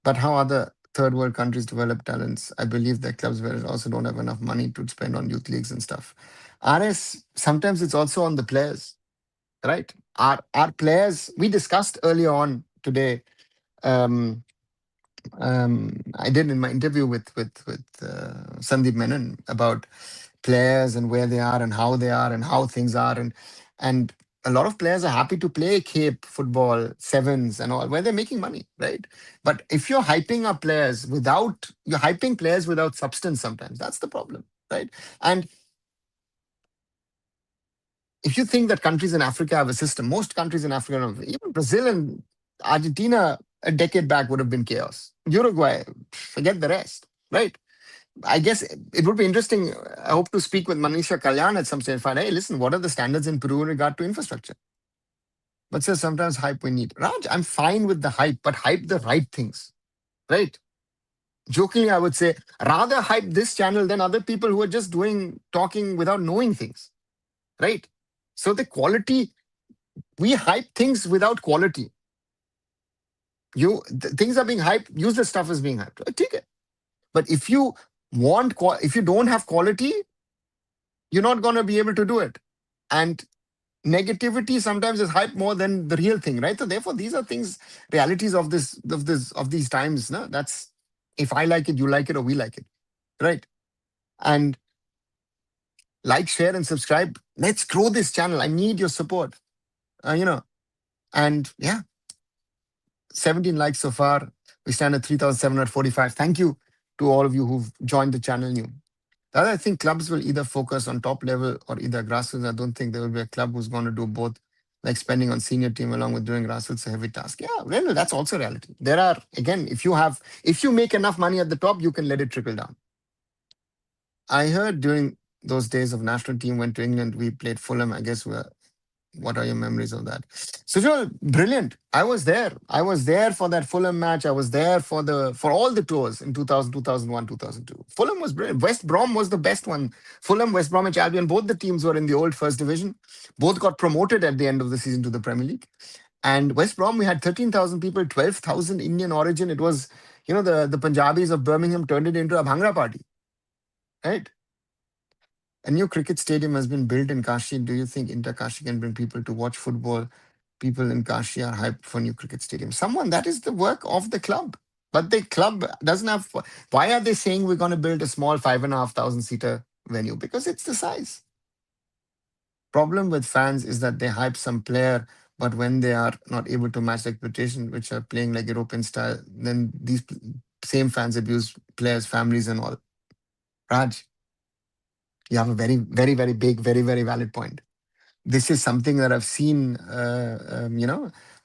But how other third world countries develop talents? I believe that clubs where also don't have enough money to spend on youth leagues and stuff. RS, sometimes it's also on the players, right? Our players, we discussed earlier on today. Um, I did in my interview with Sandeep Menon about players and where they are and how things are, and a lot of players are happy to play Cape football, sevens and all, where they're making money, right? But if you're hyping players without substance, sometimes that's the problem, right? And if you think that countries in Africa have a system, most countries in Africa, even Brazil and Argentina a decade back would have been chaos. Uruguay, forget the rest, right? I guess it would be interesting. I hope to speak with Manisha Kalyan at some stage and find, hey, listen, what are the standards in Peru in regard to infrastructure? But sir, sometimes hype we need. Raj, I'm fine with the hype, but hype the right things, right? Jokingly, I would say, rather hype this channel than other people who are just talking without knowing things, right? So the quality, we hype things without quality. Things are being hyped, use the stuff as being hyped. Take it. But if you if you don't have quality, you're not going to be able to do it. And negativity sometimes is hype more than the real thing, right? So therefore, these are things, realities of these times. No? That's, if I like it, you like it, or we like it, right? And like, share, and subscribe. Let's grow this channel. I need your support. And yeah, 17 likes so far. We stand at 3,745. Thank you to all of you who've joined the channel new. I think clubs will either focus on top level or either grassroots. I don't think there will be a club who's going to do both, like spending on senior team along with doing grassroots a heavy task. Yeah, well, that's also reality. There are, again, if you make enough money at the top, you can let it trickle down. I heard during those days of national team went to England, we played Fulham. I guess what are your memories of that? Sujal, brilliant. I was there. I was there for that Fulham match. I was there for all the tours in 2000, 2001, 2002. Fulham was brilliant. West Brom was the best one. Fulham, West Bromwich Albion, both the teams were in the old first division. Both got promoted at the end of the season to the Premier League. And West Brom, we had 13,000 people, 12,000 Indian origin. It was, the Punjabis of Birmingham turned it into a Bhangra party, right? A new cricket stadium has been built in Kashi. Do you think Inter Kashi can bring people to watch football? People in Kashi are hyped for new cricket stadium. Someone that is the work of the club. But the club doesn't have. Why are they saying we're going to build a small 5,500 seater venue? Because it's the size. Problem with fans is that they hype some player, but when they are not able to match the expectation, which are playing like European style, then these same fans abuse players, families, and all. Raj, you have a very, very, very big, very, very valid point. This is something that I've seen.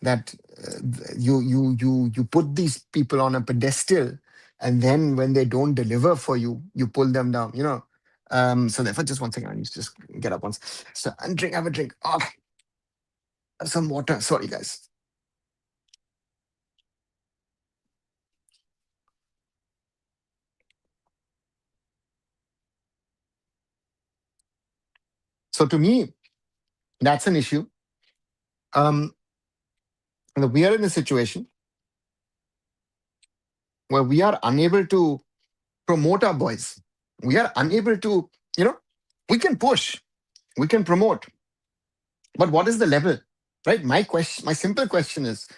That you put these people on a pedestal, and then when they don't deliver for you, you pull them down. So therefore, just one second, I need to just get up once. So and drink, have a drink. Oh, some water. Sorry, guys. So to me, that's an issue. Um, we are in a situation where we are unable to promote our boys. We are unable to, we can push, we can promote, but what is the level, right? My simple question is,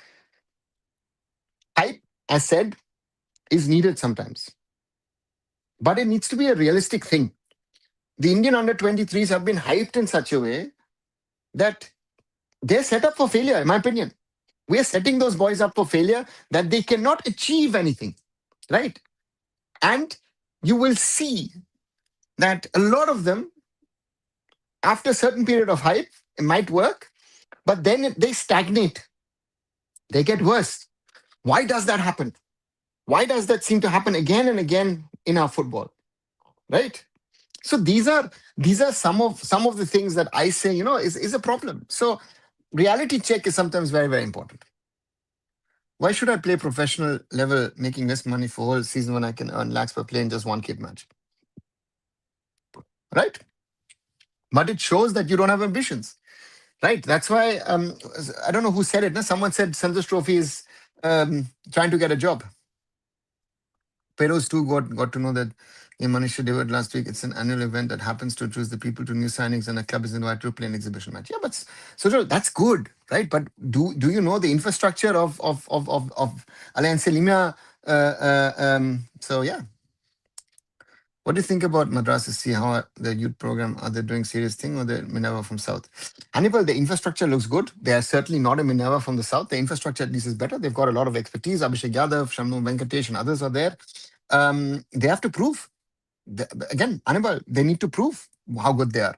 hype, as said, is needed sometimes, but it needs to be a realistic thing. The Indian under 23s have been hyped in such a way that they're set up for failure, in my opinion. We are setting those boys up for failure, that they cannot achieve anything, right? And you will see that a lot of them, after a certain period of hype, it might work, but then they stagnate. They get worse. Why does that happen? Why does that seem to happen again and again in our football? Right? So these are some of the things that I say, is a problem. So reality check is sometimes very, very important. Why should I play professional level, making less money for whole season when I can earn lakhs per play in just one kid match? Right? But it shows that you don't have ambitions. Right. That's why I don't know who said it. No? Someone said Santosh Trophy is trying to get a job. Peros too got to know that Manisha delivered last week. It's an annual event that happens to choose the people to new signings, and a club is invited to play an exhibition match. Yeah, but so that's good, right? But do you know the infrastructure of Alliance Lima? So yeah. What do you think about Madras SC? How the youth program, are they doing serious thing, or the Minerva from South? Hannibal, the infrastructure looks good. They are certainly not a Minerva from the South. The infrastructure at least is better. They've got a lot of expertise. Abhishek Yadav, Shamnu Venkatesh, and others are there. They have to prove. Again, Hannibal, they need to prove how good they are.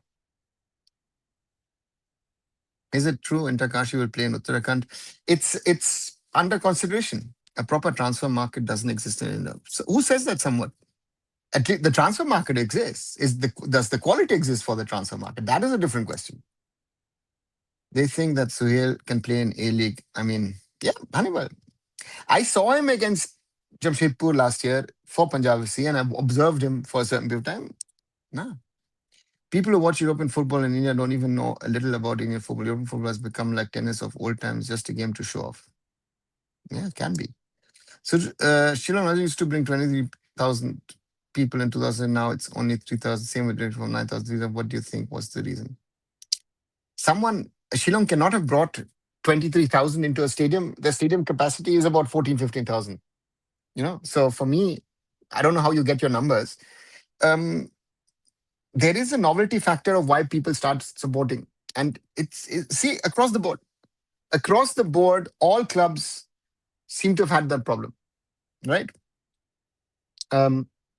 Is it true Intakashi will play in Uttarakhand? It's under consideration. A proper transfer market doesn't exist in India. So who says that somewhat? At least the transfer market exists. Does the quality exist for the transfer market? That is a different question. They think that Suhail can play in A League. I mean, yeah, Hannibal. I saw him against Jamshedpur last year for Punjab FC, and I've observed him for a certain period of time. Nah. People who watch European football in India don't even know a little about Indian football. European football has become like tennis of old times, just a game to show off. Yeah, it can be. So Shillong Raju used to bring 23,000 people in 2000. Now it's only 3,000. Same with Director from 9,000. What do you think was the reason? Shillong cannot have brought 23,000 into a stadium. The stadium capacity is about 14, 15,000. So for me, I don't know how you get your numbers. There is a novelty factor of why people start supporting. And see, across the board, all clubs seem to have had that problem, right?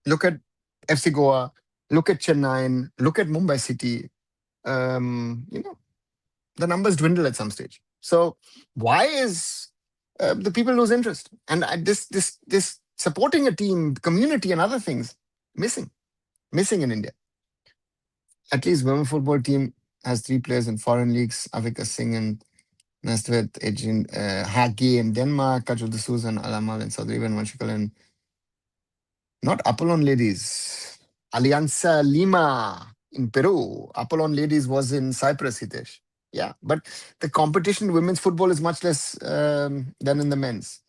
Look at FC Goa, Look at Chennai, look at Mumbai City. You know, the numbers dwindle at some stage. So why is the people lose interest? And this supporting a team, community, and other things missing, missing in India. At least women football team has three players in foreign leagues: Avika Singh and Nastvedt Ejin Hagi in Denmark, Kajol D'Souza and Alamal in Saudi Arabia, and Vanshikal in not Apollon Ladies, Alianza Lima in Peru. Apollon Ladies was in Cyprus, Hitesh. Yeah, but the competition in women's football is much less than in the men's.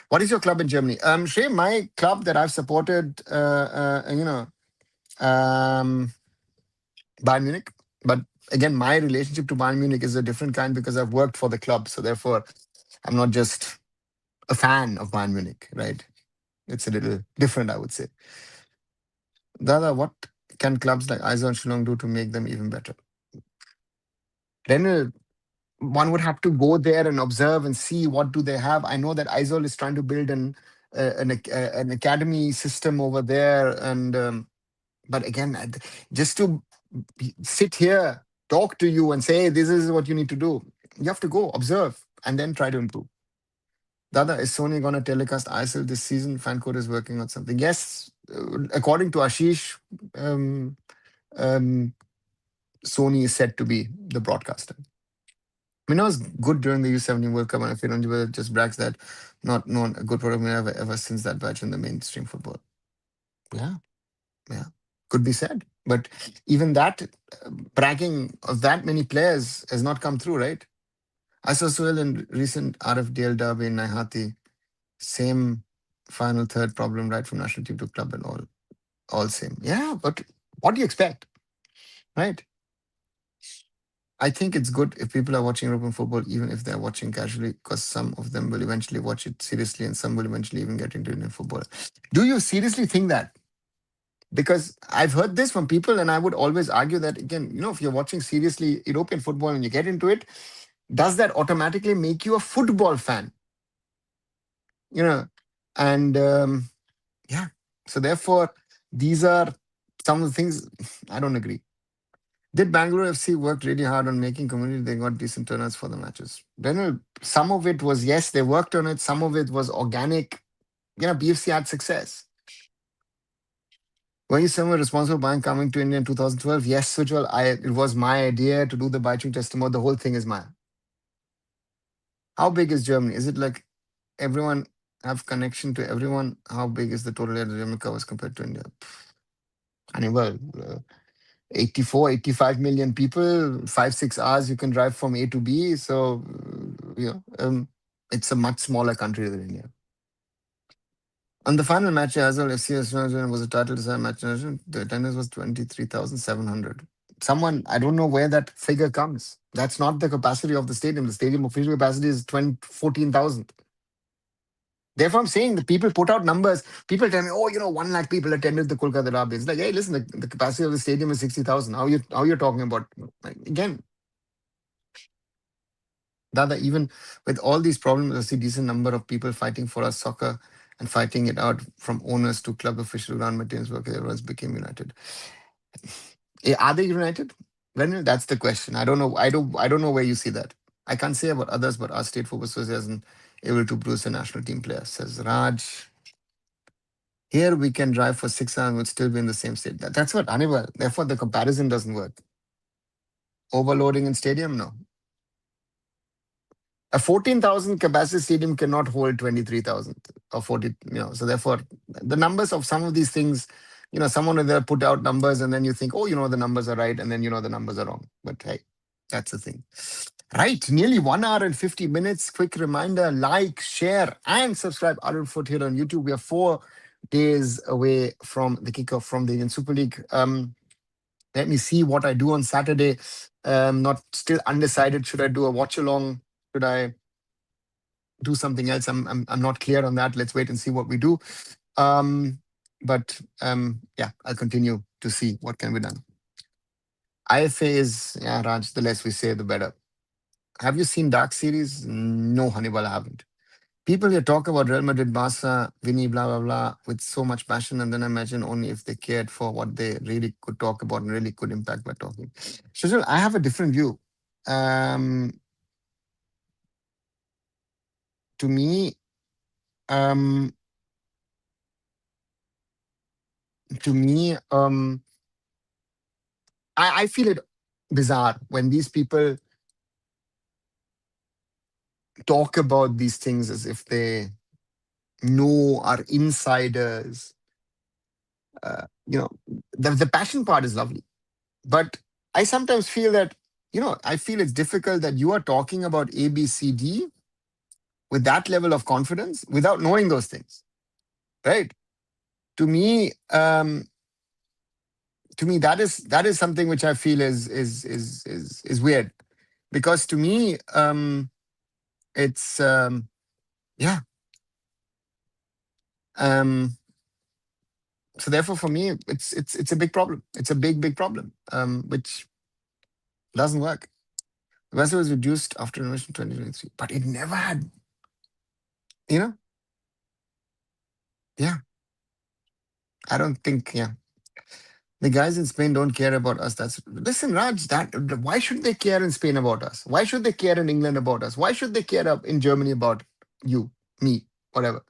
What is your club in Germany? Shay, my club that I've supported, um, Bayern Munich. But again, my relationship to Bayern Munich is a different kind because I've worked for the club. So therefore, I'm not just a fan of Bayern Munich, right? It's a little different, I would say. Dada, what can clubs like Aizawl and Shillong do to make them even better? Then one would have to go there and observe and see what do they have. I know that Aizawl is trying to build an academy system over there, and but again, just to sit here, talk to you, and say this is what you need to do, you have to go observe and then try to improve. Dada, is Sony going to telecast ISL this season? Fancode is working on something. Yes, according to Ashish, um, um, Sony is said to be the broadcaster. It was good during the U17 World Cup, and if Firanjibal just brags that not known a good product ever since that batch in the mainstream football. Yeah, yeah, could be said. But even that bragging of that many players has not come through, right? I saw Suhail in recent RFDL derby in Naihati. Same final third problem right from national team to club and all same. Yeah, but what do you expect, right? I think it's good if people are watching European football, even if they're watching casually, because some of them will eventually watch it seriously and some will eventually even get into Indian football. Do you seriously think that? Because I've heard this from people, and I would always argue that, again, if you're watching seriously European football and you get into it, does that automatically make you a football fan? You know, and yeah. So therefore, these are some of the things I don't agree. Did Bangalore FC work really hard on making community? They got decent turnouts for the matches. Then some of it was, yes, they worked on it. Some of it was organic. BFC had success. Were you someone responsible for buying coming to India in 2012? Yes, Sujal. It was my idea to do the Baichung testimony. The whole thing is mine. How big is Germany? Is it like everyone have connection to everyone? How big is the total area Germany covers compared to India? I mean, well, 84, 85 million people, 5, 6 hours you can drive from A to B. So, it's a much smaller country than India. On the final match, as well, FC was a title design match. The attendance was 23,700. Someone, I don't know where that figure comes. That's not the capacity of the stadium. The stadium official capacity is 14,000. Therefore, I'm saying the people put out numbers. People tell me, 1 lakh people attended the Kolkata derby. It's like, hey, listen, the capacity of the stadium is 60,000. How you talking about? Again, Dada, even with all these problems, I see decent number of people fighting for our soccer and fighting it out from owners to club officials, ground maintenance workers. Everyone's became united. Are they united? Well, that's the question. I don't know. I don't know where you see that. I can't say about others, but our state football association able to produce a national team player, says Raj. Here we can drive for 6 hours and would still be in the same state. That's what Anibal. Therefore, the comparison doesn't work. Overloading in stadium, no. A 14,000 capacity stadium cannot hold 23,000 or 40. So therefore, the numbers of some of these things, someone will there put out numbers and then you think, the numbers are right, and then the numbers are wrong. But hey, that's the thing. Right, nearly 1 hour and 50 minutes. Quick reminder, like, share, and subscribe Arunfoot here on YouTube. We are 4 days away from the kickoff from the Indian Super League. Let me see what I do on Saturday. Not still undecided. Should I do a watch along? Should I do something else? I'm not clear on that. Let's wait and see what we do. Yeah, I'll continue to see what can be done. IFA is, yeah, Raj, the less we say, the better. Have you seen Dark series? No, Hannibal, I haven't. People here talk about Real Madrid, Barca, Vinny, blah, blah, blah, with so much passion. And then I imagine only if they cared for what they really could talk about and really could impact by talking. Shajal, I have a different view. Um, to me, um, to me, I feel it bizarre when these people talk about these things as if they know, are insiders. You know, the passion part is lovely. But I sometimes feel that, I feel it's difficult that you are talking about A, B, C, D with that level of confidence without knowing those things, right? To me, that is something which I feel is weird, because to me, it's yeah. Um, so therefore, for me, it's a big problem. It's a big problem, which doesn't work. The vessel was reduced after renovation 2023, but it never had, you know, yeah. I don't think, yeah. The guys in Spain don't care about us. That's listen, Raj. Why should they care in Spain about us? Why should they care in England about us? Why should they care up in Germany about you, me, whatever?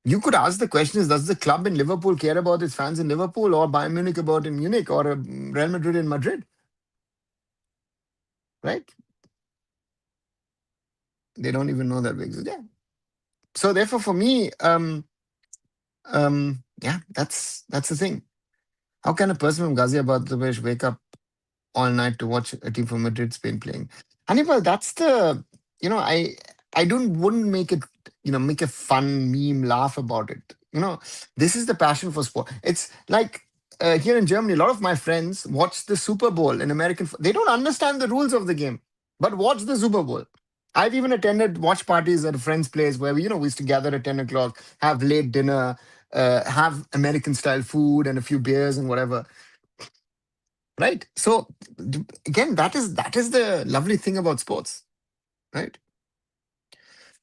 You could ask the question: is does the club in Liverpool care about its fans in Liverpool, or Bayern Munich about in Munich, or Real Madrid in Madrid? Right? They don't even know that we exist. Yeah. So therefore, for me, yeah, that's the thing. How can a person from Ghaziabad, Pradesh, wake up all night to watch a team from Madrid, Spain playing? Hannibal, that's the, I don't wouldn't make it, make a fun meme, laugh about it. This is the passion for sport. It's like here in Germany, a lot of my friends watch the Super Bowl in American. They don't understand the rules of the game, but watch the Super Bowl. I've even attended watch parties at a friend's place where we used to gather at 10 o'clock, have late dinner, have American style food and a few beers and whatever. Right. So again, that is the lovely thing about sports, right?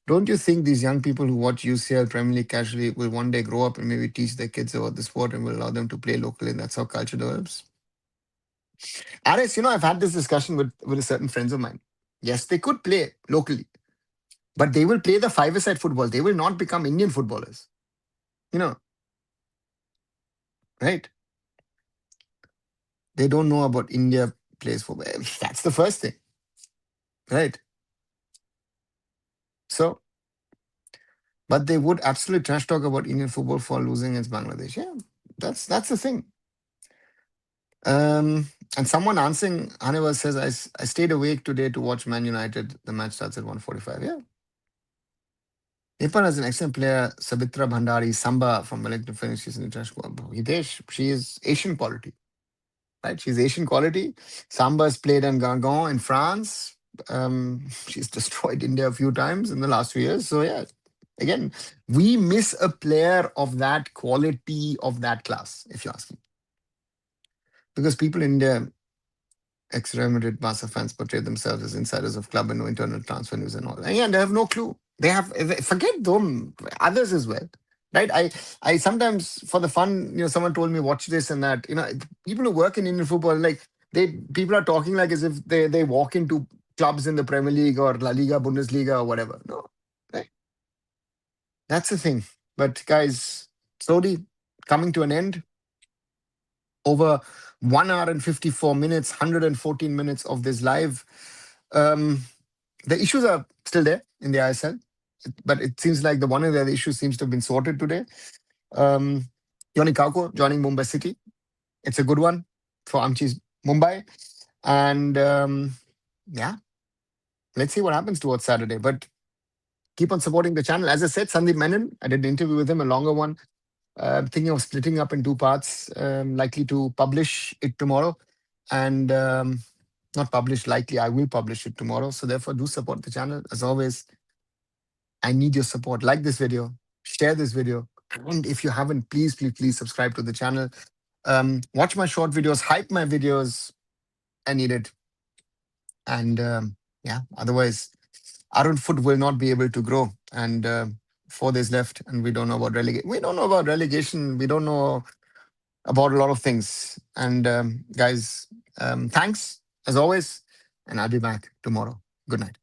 Don't you think these young people who watch UCL Premier League casually will one day grow up and maybe teach their kids about the sport and will allow them to play locally, and that's how culture develops? Aris, I've had this discussion with certain friends of mine. Yes, they could play locally, but they will play the five-a-side football. They will not become Indian footballers. You know, right? They don't know about India plays football. That's the first thing, right? So, but they would absolutely trash talk about Indian football for losing against Bangladesh. Yeah, that's the thing. And someone answering Hannibal says, I stayed awake today to watch Man United. The match starts at 1:45. Yeah. Nepal has an excellent player, Sabitra Bhandari, Samba from Wellington Phoenix. She's an international. Hitesh, she is Asian quality, right? She's Asian quality. Samba's played in Gangon in France. She's destroyed India a few times in the last few years. So, yeah, again, we miss a player of that quality, of that class, if you ask me. Because people in India, ex-Real Madrid, Barca fans portray themselves as insiders of club and no internal transfer news and all. And yeah, they have no clue. Forget them, others as well. Right? I sometimes, for the fun, someone told me watch this and that. People who work in Indian football, like people are talking like as if they walk into clubs in the Premier League or La Liga, Bundesliga or whatever. No, right? That's the thing. But guys, slowly coming to an end. Over 1 hour and 54 minutes, 114 minutes of this live. Um, the issues are still there in the ISL, but it seems like the one or the other issue seems to have been sorted today. Um, Yoni Kauko joining Mumbai City. It's a good one for Amchi's Mumbai. And yeah, let's see what happens towards Saturday. But keep on supporting the channel. As I said, Sandeep Menon, I did an interview with him, a longer one. Thinking of splitting up in two parts, likely to publish it tomorrow. And not publish likely, I will publish it tomorrow. So therefore, do support the channel. As always, I need your support. Like this video, share this video. And if you haven't, please subscribe to the channel. Watch my short videos, hype my videos. I need it. And yeah, otherwise, Arun Foot will not be able to grow. And 4 days left, and we don't know about relegation. We don't know about relegation. We don't know about a lot of things. And guys, thanks as always. And I'll be back tomorrow. Good night.